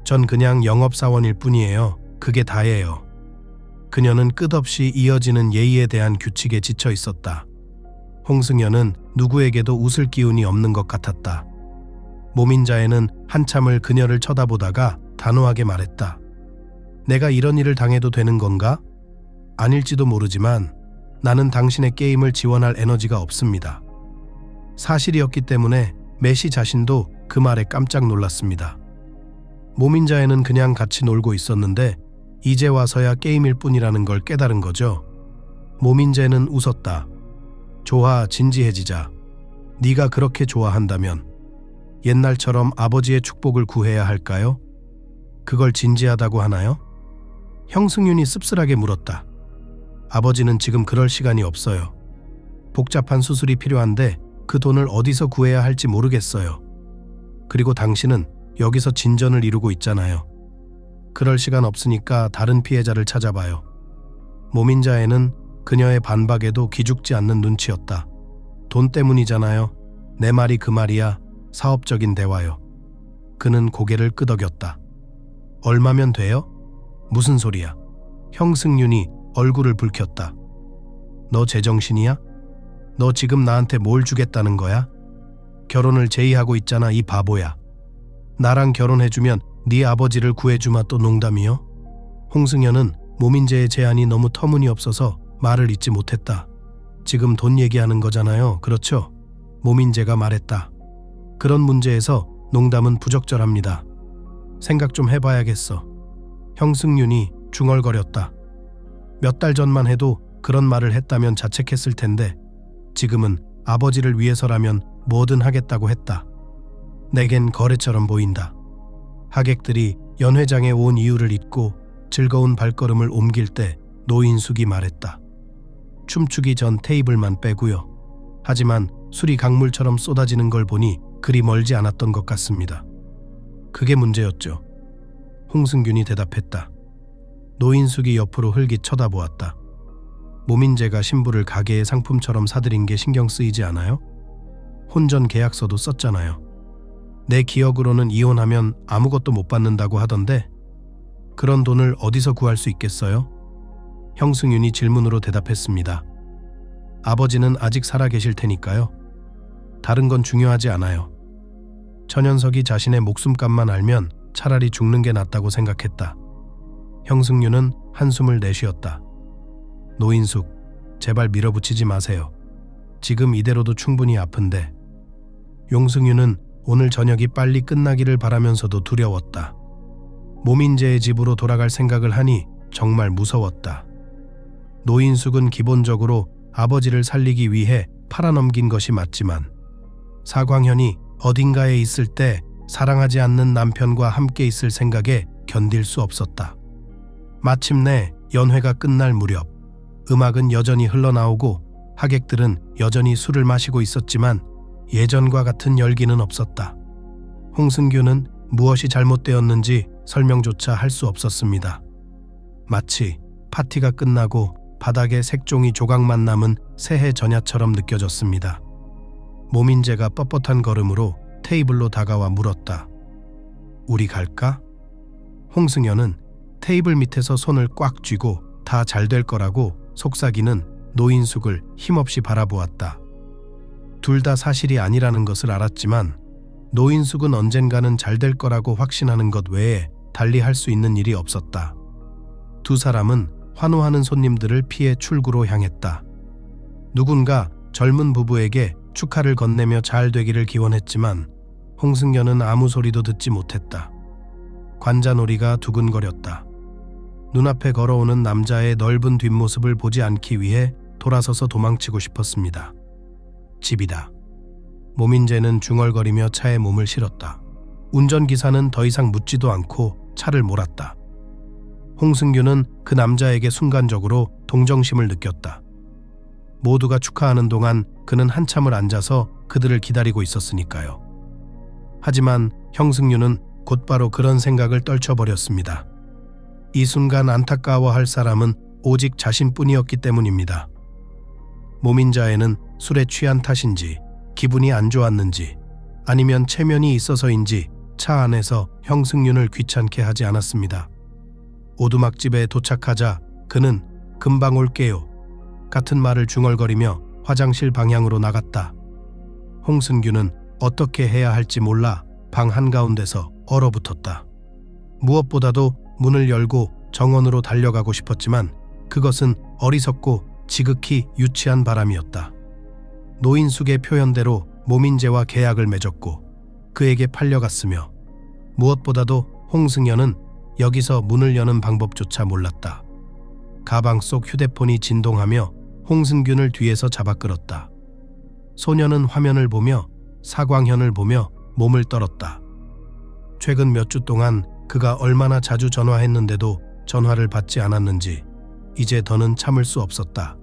전 그냥 영업사원일 뿐이에요. 그게 다예요. 그녀는 끝없이 이어지는 예의에 대한 규칙에 지쳐 있었다. 홍승연은 누구에게도 웃을 기운이 없는 것 같았다. 모민자에는 한참을 그녀를 쳐다보다가 단호하게 말했다. 내가 이런 일을 당해도 되는 건가? 아닐지도 모르지만 나는 당신의 게임을 지원할 에너지가 없습니다. 사실이었기 때문에 메시 자신도 그 말에 깜짝 놀랐습니다. 모민자에는 그냥 같이 놀고 있었는데 이제 와서야 게임일 뿐이라는 걸 깨달은 거죠. 모민재는 웃었다. 좋아, 진지해지자. 네가 그렇게 좋아한다면 옛날처럼 아버지의 축복을 구해야 할까요? 그걸 진지하다고 하나요? 형승윤이 씁쓸하게 물었다. 아버지는 지금 그럴 시간이 없어요. 복잡한 수술이 필요한데 그 돈을 어디서 구해야 할지 모르겠어요. 그리고 당신은 여기서 진전을 이루고 있잖아요. 그럴 시간 없으니까 다른 피해자를 찾아봐요. 모민자에는 그녀의 반박에도 기죽지 않는 눈치였다. 돈 때문이잖아요. 내 말이 그 말이야. 사업적인 대화요. 그는 고개를 끄덕였다. 얼마면 돼요? 무슨 소리야? 형승윤이 얼굴을 붉혔다. 너 제정신이야? 너 지금 나한테 뭘 주겠다는 거야? 결혼을 제의하고 있잖아, 이 바보야. 나랑 결혼해주면 네 아버지를 구해주마. 또 농담이요? 홍승연은 모민재의 제안이 너무 터무니없어서 말을 잇지 못했다. 지금 돈 얘기하는 거잖아요. 그렇죠? 모민재가 말했다. 그런 문제에서 농담은 부적절합니다. 생각 좀 해봐야겠어. 형승윤이 중얼거렸다. 몇 달 전만 해도 그런 말을 했다면 자책했을 텐데 지금은 아버지를 위해서라면 뭐든 하겠다고 했다. 내겐 거래처럼 보인다. 하객들이 연회장에 온 이유를 잊고 즐거운 발걸음을 옮길 때 노인숙이 말했다. 춤추기 전 테이블만 빼고요. 하지만 술이 강물처럼 쏟아지는 걸 보니 그리 멀지 않았던 것 같습니다. 그게 문제였죠. 홍승균이 대답했다. 노인숙이 옆으로 흘깃 쳐다보았다. 모민재가 신부를 가게의 상품처럼 사들인 게 신경 쓰이지 않아요? 혼전 계약서도 썼잖아요. 내 기억으로는 이혼하면 아무것도 못 받는다고 하던데 그런 돈을 어디서 구할 수 있겠어요? 형승윤이 질문으로 대답했습니다. 아버지는 아직 살아계실 테니까요. 다른 건 중요하지 않아요. 천연석이 자신의 목숨값만 알면 차라리 죽는 게 낫다고 생각했다. 형승윤은 한숨을 내쉬었다. 노인숙, 제발 밀어붙이지 마세요. 지금 이대로도 충분히 아픈데. 용승윤은 오늘 저녁이 빨리 끝나기를 바라면서도 두려웠다. 모민재의 집으로 돌아갈 생각을 하니 정말 무서웠다. 노인숙은 기본적으로 아버지를 살리기 위해 팔아넘긴 것이 맞지만 사광현이 어딘가에 있을 때 사랑하지 않는 남편과 함께 있을 생각에 견딜 수 없었다. 마침내 연회가 끝날 무렵 음악은 여전히 흘러나오고 하객들은 여전히 술을 마시고 있었지만 예전과 같은 열기는 없었다. 홍승규는 무엇이 잘못되었는지 설명조차 할 수 없었습니다. 마치 파티가 끝나고 바닥에 색종이 조각만 남은 새해 전야처럼 느껴졌습니다. 모민재가 뻣뻣한 걸음으로 테이블로 다가와 물었다. 우리 갈까? 홍승연은 테이블 밑에서 손을 꽉 쥐고 다 잘 될 거라고 속삭이는 노인숙을 힘없이 바라보았다. 둘 다 사실이 아니라는 것을 알았지만 노인숙은 언젠가는 잘 될 거라고 확신하는 것 외에 달리 할 수 있는 일이 없었다. 두 사람은 환호하는 손님들을 피해 출구로 향했다. 누군가 젊은 부부에게 축하를 건네며 잘 되기를 기원했지만 홍승연은 아무 소리도 듣지 못했다. 관자놀이가 두근거렸다. 눈앞에 걸어오는 남자의 넓은 뒷모습을 보지 않기 위해 돌아서서 도망치고 싶었습니다. 집이다. 모민재는 중얼거리며 차에 몸을 실었다. 운전기사는 더 이상 묻지도 않고 차를 몰았다. 홍승규는 그 남자에게 순간적으로 동정심을 느꼈다. 모두가 축하하는 동안 그는 한참을 앉아서 그들을 기다리고 있었으니까요. 하지만 형승유는 곧바로 그런 생각을 떨쳐버렸습니다. 이 순간 안타까워할 사람은 오직 자신뿐이었기 때문입니다. 모민자에는 술에 취한 탓인지 기분이 안 좋았는지 아니면 체면이 있어서인지 차 안에서 형승윤을 귀찮게 하지 않았습니다. 오두막집에 도착하자 그는 금방 올게요 같은 말을 중얼거리며 화장실 방향으로 나갔다. 홍승규는 어떻게 해야 할지 몰라 방 한가운데서 얼어붙었다. 무엇보다도 문을 열고 정원으로 달려가고 싶었지만 그것은 어리석고 지극히 유치한 바람이었다. 노인숙의 표현대로 모민재와 계약을 맺었고 그에게 팔려갔으며 무엇보다도 홍승연은 여기서 문을 여는 방법조차 몰랐다. 가방 속 휴대폰이 진동하며 홍승균을 뒤에서 잡아 끌었다. 소녀는 화면을 보며 사광현을 보며 몸을 떨었다. 최근 몇 주 동안 그가 얼마나 자주 전화했는데도 전화를 받지 않았는지 이제 더는 참을 수 없었다.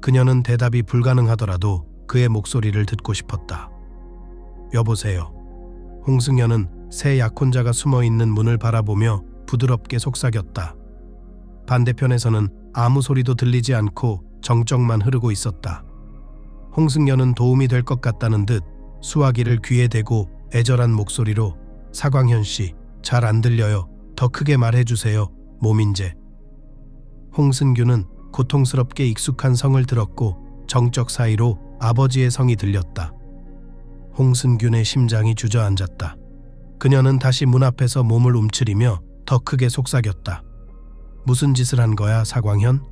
그녀는 대답이 불가능하더라도 그의 목소리를 듣고 싶었다. 여보세요. 홍승연은 새 약혼자가 숨어있는 문을 바라보며 부드럽게 속삭였다. 반대편에서는 아무 소리도 들리지 않고 정적만 흐르고 있었다. 홍승연은 도움이 될 것 같다는 듯 수화기를 귀에 대고 애절한 목소리로 사광현 씨, 잘 안 들려요. 더 크게 말해주세요. 모민재. 홍승규는 고통스럽게 익숙한 성을 들었고 정적 사이로 아버지의 성이 들렸다. 홍승균의 심장이 주저앉았다. 그녀는 다시 문 앞에서 몸을 움츠리며 더 크게 속삭였다. 무슨 짓을 한 거야, 사광현?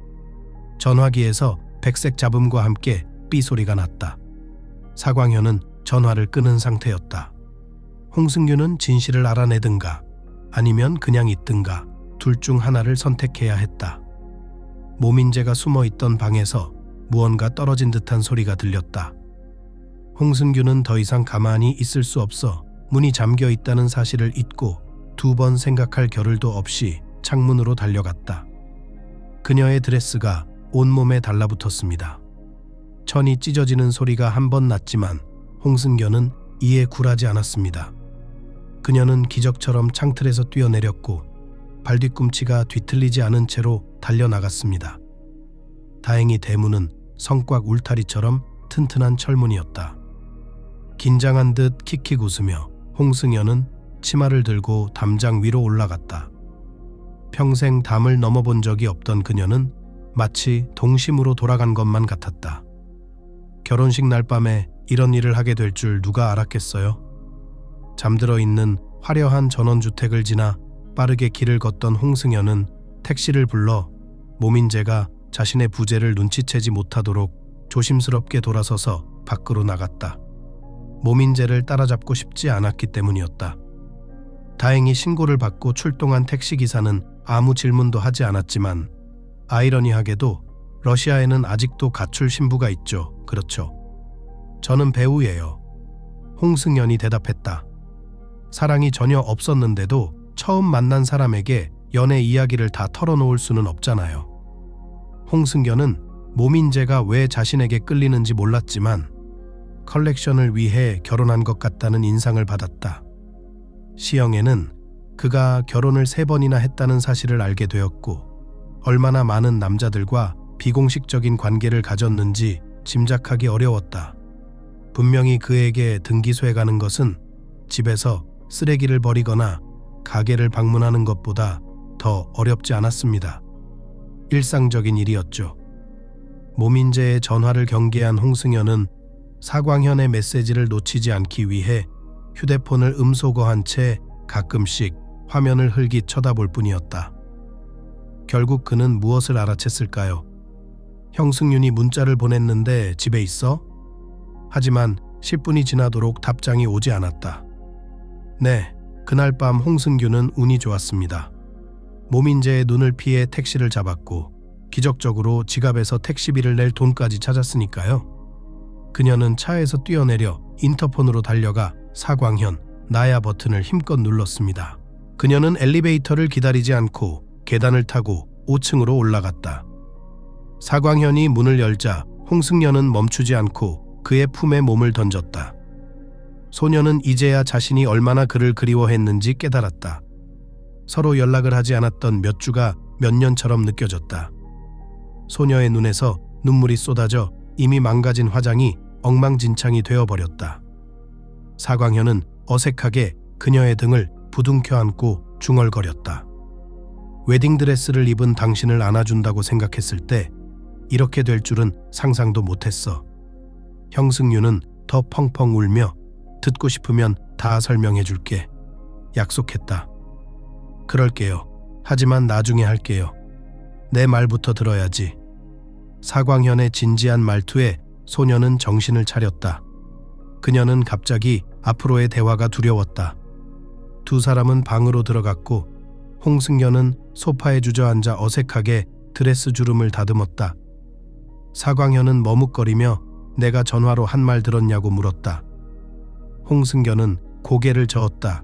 전화기에서 백색 잡음과 함께 삐 소리가 났다. 사광현은 전화를 끊은 상태였다. 홍승규는 진실을 알아내든가 아니면 그냥 있든가 둘 중 하나를 선택해야 했다. 모민재가 숨어있던 방에서 무언가 떨어진 듯한 소리가 들렸다. 홍승규는 더 이상 가만히 있을 수 없어 문이 잠겨 있다는 사실을 잊고 두 번 생각할 겨를도 없이 창문으로 달려갔다. 그녀의 드레스가 온몸에 달라붙었습니다. 천이 찢어지는 소리가 한 번 났지만 홍승규는 이에 굴하지 않았습니다. 그녀는 기적처럼 창틀에서 뛰어내렸고 발뒤꿈치가 뒤틀리지 않은 채로 달려나갔습니다. 다행히 대문은 성곽 울타리처럼 튼튼한 철문이었다. 긴장한 듯 킥킥 웃으며 홍승연은 치마를 들고 담장 위로 올라갔다. 평생 담을 넘어본 적이 없던 그녀는 마치 동심으로 돌아간 것만 같았다. 결혼식 날 밤에 이런 일을 하게 될 줄 누가 알았겠어요? 잠들어 있는 화려한 전원주택을 지나 빠르게 길을 걷던 홍승연은 택시를 불러 모민재가 자신의 부재를 눈치채지 못하도록 조심스럽게 돌아서서 밖으로 나갔다. 모민재를 따라잡고 싶지 않았기 때문이었다. 다행히 신고를 받고 출동한 택시기사는 아무 질문도 하지 않았지만 아이러니하게도 러시아에는 아직도 가출 신부가 있죠. 그렇죠. 저는 배우예요. 홍승연이 대답했다. 사랑이 전혀 없었는데도 처음 만난 사람에게 연애 이야기를 다 털어놓을 수는 없잖아요. 홍승연은 모민재가 왜 자신에게 끌리는지 몰랐지만 컬렉션을 위해 결혼한 것 같다는 인상을 받았다. 시영에는 그가 결혼을 3번이나 했다는 사실을 알게 되었고 얼마나 많은 남자들과 비공식적인 관계를 가졌는지 짐작하기 어려웠다. 분명히 그에게 등기소에 가는 것은 집에서 쓰레기를 버리거나 가게를 방문하는 것보다 더 어렵지 않았습니다. 일상적인 일이었죠. 모민재의 전화를 경계한 홍승연은 사광현의 메시지를 놓치지 않기 위해 휴대폰을 음소거한 채 가끔씩 화면을 흘깃 쳐다볼 뿐이었다. 결국 그는 무엇을 알아챘을까요? 형승윤이 문자를 보냈는데 집에 있어? 하지만 10분이 지나도록 답장이 오지 않았다. 네, 그날 밤 홍승규는 운이 좋았습니다. 모민재의 눈을 피해 택시를 잡았고 기적적으로 지갑에서 택시비를 낼 돈까지 찾았으니까요. 그녀는 차에서 뛰어내려 인터폰으로 달려가 사광현, 나야 버튼을 힘껏 눌렀습니다. 그녀는 엘리베이터를 기다리지 않고 계단을 타고 5층으로 올라갔다. 사광현이 문을 열자 홍승연은 멈추지 않고 그의 품에 몸을 던졌다. 소녀는 이제야 자신이 얼마나 그를 그리워했는지 깨달았다. 서로 연락을 하지 않았던 몇 주가 몇 년처럼 느껴졌다. 소녀의 눈에서 눈물이 쏟아져 이미 망가진 화장이 엉망진창이 되어버렸다. 사광현은 어색하게 그녀의 등을 부둥켜 안고 중얼거렸다. 웨딩드레스를 입은 당신을 안아준다고 생각했을 때 이렇게 될 줄은 상상도 못했어. 형승윤은 더 펑펑 울며 듣고 싶으면 다 설명해 줄게. 약속했다. 그럴게요. 하지만 나중에 할게요. 내 말부터 들어야지. 사광현의 진지한 말투에 소녀는 정신을 차렸다. 그녀는 갑자기 앞으로의 대화가 두려웠다. 두 사람은 방으로 들어갔고 홍승연은 소파에 주저앉아 어색하게 드레스 주름을 다듬었다. 사광현은 머뭇거리며 내가 전화로 한 말 들었냐고 물었다. 홍승연은 고개를 저었다.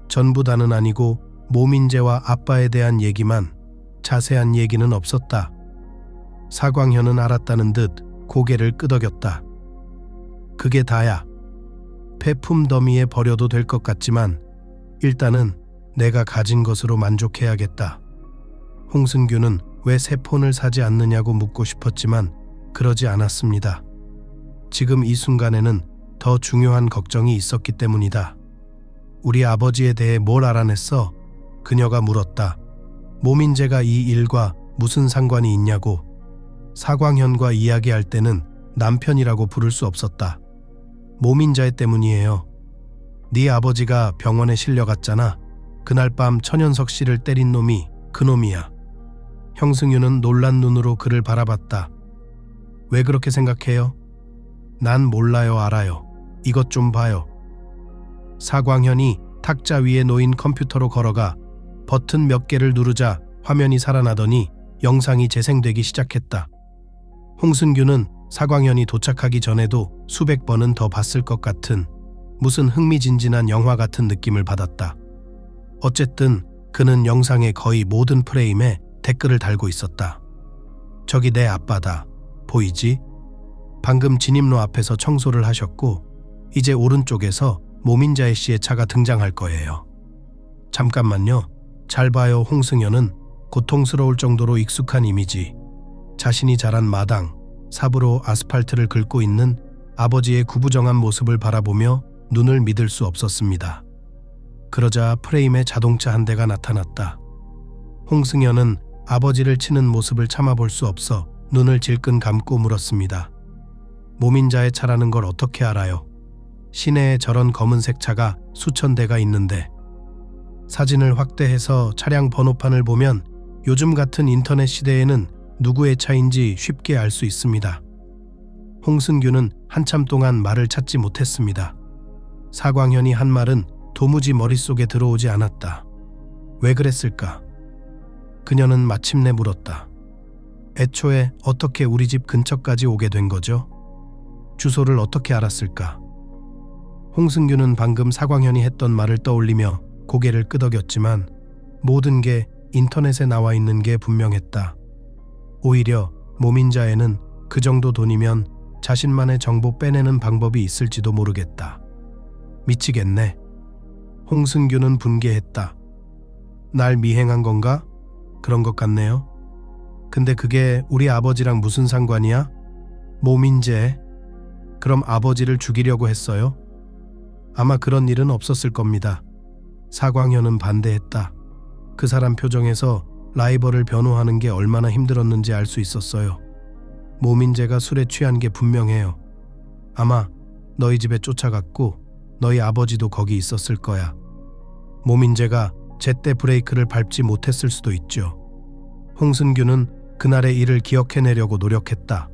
전부 다는 아니고 모민재와 아빠에 대한 얘기만, 자세한 얘기는 없었다. 사광현은 알았다는 듯 고개를 끄덕였다. 그게 다야. 폐품 더미에 버려도 될 것 같지만 일단은 내가 가진 것으로 만족해야겠다. 홍승규는 왜 새 폰을 사지 않느냐고 묻고 싶었지만 그러지 않았습니다. 지금 이 순간에는 더 중요한 걱정이 있었기 때문이다. 우리 아버지에 대해 뭘 알아냈어? 그녀가 물었다. 모민재가 이 일과 무슨 상관이 있냐고. 사광현과 이야기할 때는 남편이라고 부를 수 없었다. 모민재 때문이에요. 네 아버지가 병원에 실려갔잖아. 그날 밤 천연석 씨를 때린 놈이 그놈이야. 형승윤은 놀란 눈으로 그를 바라봤다. 왜 그렇게 생각해요? 난 몰라요. 알아요. 이것 좀 봐요. 사광현이 탁자 위에 놓인 컴퓨터로 걸어가 버튼 몇 개를 누르자 화면이 살아나더니 영상이 재생되기 시작했다. 홍승규는 사광현이 도착하기 전에도 수백 번은 더 봤을 것 같은 무슨 흥미진진한 영화 같은 느낌을 받았다. 어쨌든 그는 영상의 거의 모든 프레임에 댓글을 달고 있었다. 저기 내 아빠다. 보이지? 방금 진입로 앞에서 청소를 하셨고 이제 오른쪽에서 모민재 씨의 차가 등장할 거예요. 잠깐만요. 잘 봐요. 홍승연은 고통스러울 정도로 익숙한 이미지. 자신이 자란 마당, 삽으로 아스팔트를 긁고 있는 아버지의 구부정한 모습을 바라보며 눈을 믿을 수 없었습니다. 그러자 프레임에 자동차 한 대가 나타났다. 홍승연은 아버지를 치는 모습을 참아볼 수 없어 눈을 질끈 감고 물었습니다. 모민자의 차라는 걸 어떻게 알아요? 시내에 저런 검은색 차가 수천 대가 있는데. 사진을 확대해서 차량 번호판을 보면 요즘 같은 인터넷 시대에는 누구의 차인지 쉽게 알 수 있습니다. 홍승규는 한참 동안 말을 찾지 못했습니다. 사광현이 한 말은 도무지 머릿속에 들어오지 않았다. 왜 그랬을까? 그녀는 마침내 물었다. 애초에 어떻게 우리 집 근처까지 오게 된 거죠? 주소를 어떻게 알았을까? 홍승규는 방금 사광현이 했던 말을 떠올리며 고개를 끄덕였지만 모든 게 인터넷에 나와 있는 게 분명했다. 오히려 모민자에는 그 정도 돈이면 자신만의 정보 빼내는 방법이 있을지도 모르겠다. 미치겠네. 홍승규는 분개했다. 날 미행한 건가? 그런 것 같네요. 근데 그게 우리 아버지랑 무슨 상관이야? 모민재. 그럼 아버지를 죽이려고 했어요? 아마 그런 일은 없었을 겁니다. 사광현은 반대했다. 그 사람 표정에서 라이벌을 변호하는 게 얼마나 힘들었는지 알 수 있었어요. 모민재가 술에 취한 게 분명해요. 아마 너희 집에 쫓아갔고 너희 아버지도 거기 있었을 거야. 모민재가 제때 브레이크를 밟지 못했을 수도 있죠. 홍순규는 그날의 일을 기억해내려고 노력했다.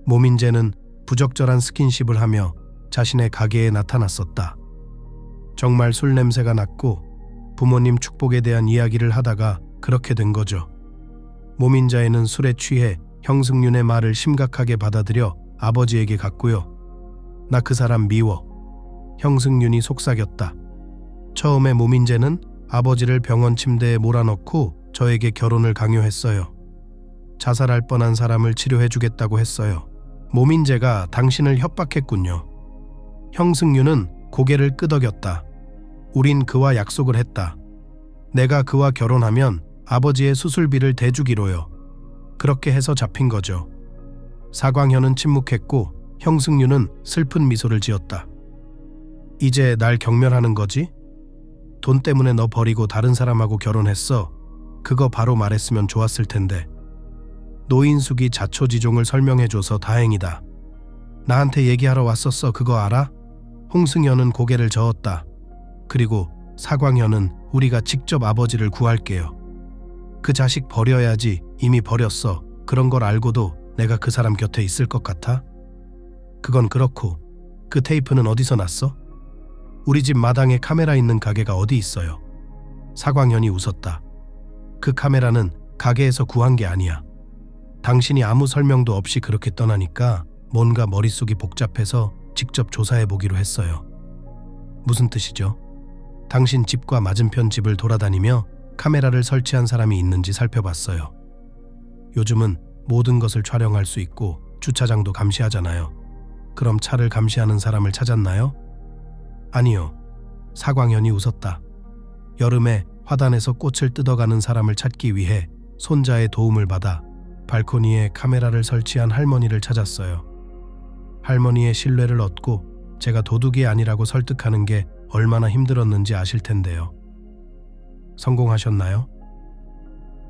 모민재는 부적절한 스킨십을 하며 자신의 가게에 나타났었다. 정말 술 냄새가 났고 부모님 축복에 대한 이야기를 하다가 그렇게 된 거죠. 모민자에는 술에 취해 형승윤의 말을 심각하게 받아들여 아버지에게 갔고요. 나 그 사람 미워. 형승윤이 속삭였다. 처음에 모민재는 아버지를 병원 침대에 몰아넣고 저에게 결혼을 강요했어요. 자살할 뻔한 사람을 치료해주겠다고 했어요. 모민재가 당신을 협박했군요. 형승윤은 고개를 끄덕였다. 우린 그와 약속을 했다. 내가 그와 결혼하면 아버지의 수술비를 대주기로요. 그렇게 해서 잡힌 거죠. 사광현은 침묵했고 형승윤은 슬픈 미소를 지었다. 이제 날 경멸하는 거지? 돈 때문에 너 버리고 다른 사람하고 결혼했어. 그거 바로 말했으면 좋았을 텐데. 노인숙이 자초지종을 설명해줘서 다행이다. 나한테 얘기하러 왔었어. 그거 알아? 홍승현은 고개를 저었다. 그리고 사광현은 우리가 직접 아버지를 구할게요. 그 자식 버려야지. 이미 버렸어. 그런 걸 알고도 내가 그 사람 곁에 있을 것 같아? 그건 그렇고 그 테이프는 어디서 났어? 우리 집 마당에 카메라 있는 가게가 어디 있어요? 사광현이 웃었다. 그 카메라는 가게에서 구한 게 아니야. 당신이 아무 설명도 없이 그렇게 떠나니까 뭔가 머릿속이 복잡해서 직접 조사해 보기로 했어요. 무슨 뜻이죠? 당신 집과 맞은편 집을 돌아다니며 카메라를 설치한 사람이 있는지 살펴봤어요. 요즘은 모든 것을 촬영할 수 있고 주차장도 감시하잖아요. 그럼 차를 감시하는 사람을 찾았나요? 아니요. 사광현이 웃었다. 여름에 화단에서 꽃을 뜯어가는 사람을 찾기 위해 손자의 도움을 받아 발코니에 카메라를 설치한 할머니를 찾았어요. 할머니의 신뢰를 얻고 제가 도둑이 아니라고 설득하는 게 얼마나 힘들었는지 아실 텐데요. 성공하셨나요?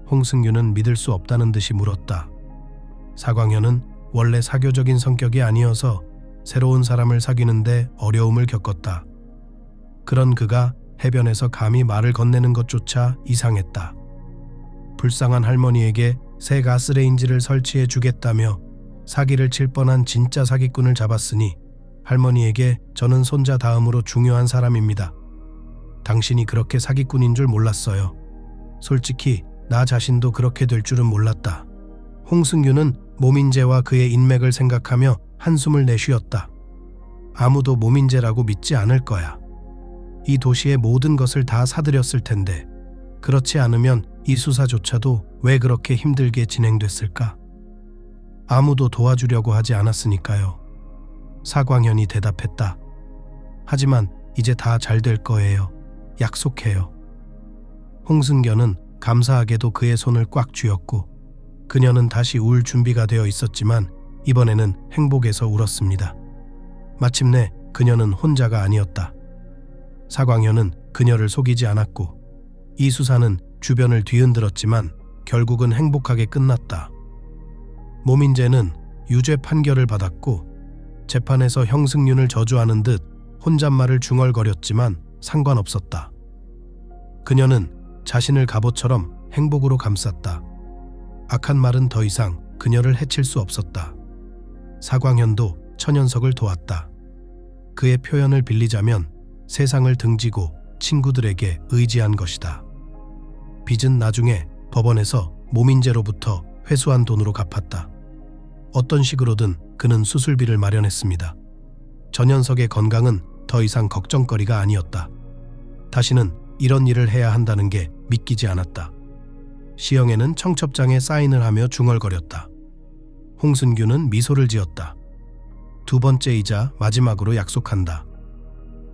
홍승규는 믿을 수 없다는 듯이 물었다. 사광현은 원래 사교적인 성격이 아니어서 새로운 사람을 사귀는데 어려움을 겪었다. 그런 그가 해변에서 감히 말을 건네는 것조차 이상했다. 불쌍한 할머니에게 새 가스레인지를 설치해 주겠다며 사기를 칠 뻔한 진짜 사기꾼을 잡았으니 할머니에게 저는 손자 다음으로 중요한 사람입니다. 당신이 그렇게 사기꾼인 줄 몰랐어요. 솔직히 나 자신도 그렇게 될 줄은 몰랐다. 홍승규는 모민재와 그의 인맥을 생각하며 한숨을 내쉬었다. 아무도 모민재라고 믿지 않을 거야. 이 도시의 모든 것을 다 사들였을 텐데 그렇지 않으면 이 수사조차도 왜 그렇게 힘들게 진행됐을까? 아무도 도와주려고 하지 않았으니까요. 사광현이 대답했다. 하지만 이제 다 잘 될 거예요. 약속해요. 홍승견은 감사하게도 그의 손을 꽉 쥐었고 그녀는 다시 울 준비가 되어 있었지만 이번에는 행복에서 울었습니다. 마침내 그녀는 혼자가 아니었다. 사광현은 그녀를 속이지 않았고 이 수사는 주변을 뒤흔들었지만 결국은 행복하게 끝났다. 모민재는 유죄 판결을 받았고 재판에서 형승윤을 저주하는 듯 혼잣말을 중얼거렸지만 상관없었다. 그녀는 자신을 갑옷처럼 행복으로 감쌌다. 악한 말은 더 이상 그녀를 해칠 수 없었다. 사광현도 천연석을 도왔다. 그의 표현을 빌리자면 세상을 등지고 친구들에게 의지한 것이다. 빚은 나중에 법원에서 모민재로부터 회수한 돈으로 갚았다. 어떤 식으로든 그는 수술비를 마련했습니다. 전현석의 건강은 더 이상 걱정거리가 아니었다. 다시는 이런 일을 해야 한다는 게 믿기지 않았다. 시영애는 청첩장에 사인을 하며 중얼거렸다. 홍순규는 미소를 지었다. 두 번째이자 마지막으로 약속한다.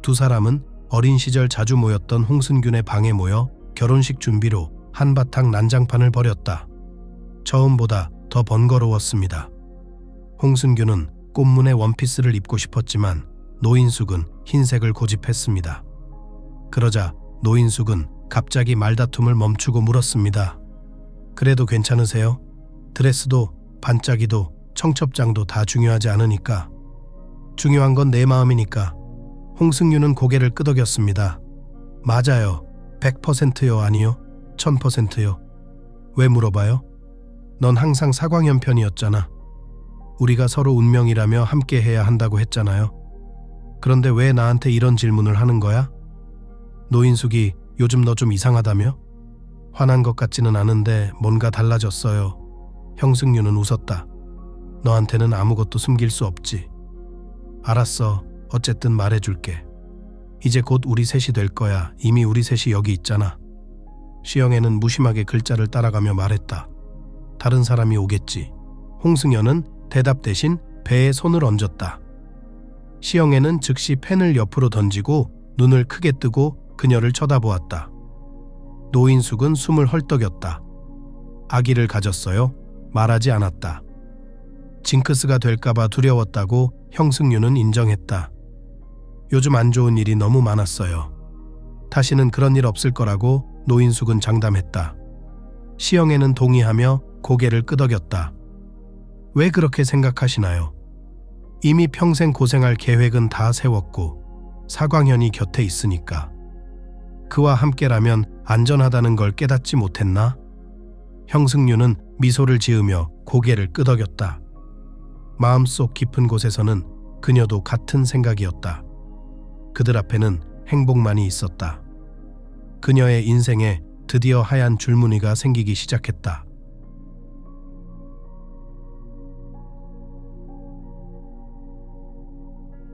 두 사람은 어린 시절 자주 모였던 홍순균의 방에 모여 결혼식 준비로 한바탕 난장판을 벌였다. 처음보다 더 번거로웠습니다. 홍순규는 꽃무늬 원피스를 입고 싶었지만 노인숙은 흰색을 고집했습니다. 그러자 노인숙은 갑자기 말다툼을 멈추고 물었습니다. 그래도 괜찮으세요? 드레스도 반짝이도 청첩장도 다 중요하지 않으니까. 중요한 건 내 마음이니까. 홍승윤은 고개를 끄덕였습니다. 맞아요. 100%요 아니요? 1000%요. 왜 물어봐요? 넌 항상 사광현 편이었잖아. 우리가 서로 운명이라며 함께 해야 한다고 했잖아요. 그런데 왜 나한테 이런 질문을 하는 거야? 노인숙이 요즘 너 좀 이상하다며? 화난 것 같지는 않은데 뭔가 달라졌어요. 형승윤은 웃었다. 너한테는 아무것도 숨길 수 없지. 알았어. 어쨌든 말해줄게. 이제 곧 우리 셋이 될 거야. 이미 우리 셋이 여기 있잖아. 시영애는 무심하게 글자를 따라가며 말했다. 다른 사람이 오겠지. 홍승연은 대답 대신 배에 손을 얹었다. 시영애는 즉시 펜을 옆으로 던지고 눈을 크게 뜨고 그녀를 쳐다보았다. 노인숙은 숨을 헐떡였다. 아기를 가졌어요? 말하지 않았다. 징크스가 될까봐 두려웠다고 형승윤은 인정했다. 요즘 안 좋은 일이 너무 많았어요. 다시는 그런 일 없을 거라고 노인숙은 장담했다. 시영애는 동의하며 고개를 끄덕였다. 왜 그렇게 생각하시나요? 이미 평생 고생할 계획은 다 세웠고 사광현이 곁에 있으니까. 그와 함께라면 안전하다는 걸 깨닫지 못했나? 형승윤은 미소를 지으며 고개를 끄덕였다. 마음속 깊은 곳에서는 그녀도 같은 생각이었다. 그들 앞에는 행복만이 있었다. 그녀의 인생에 드디어 하얀 줄무늬가 생기기 시작했다.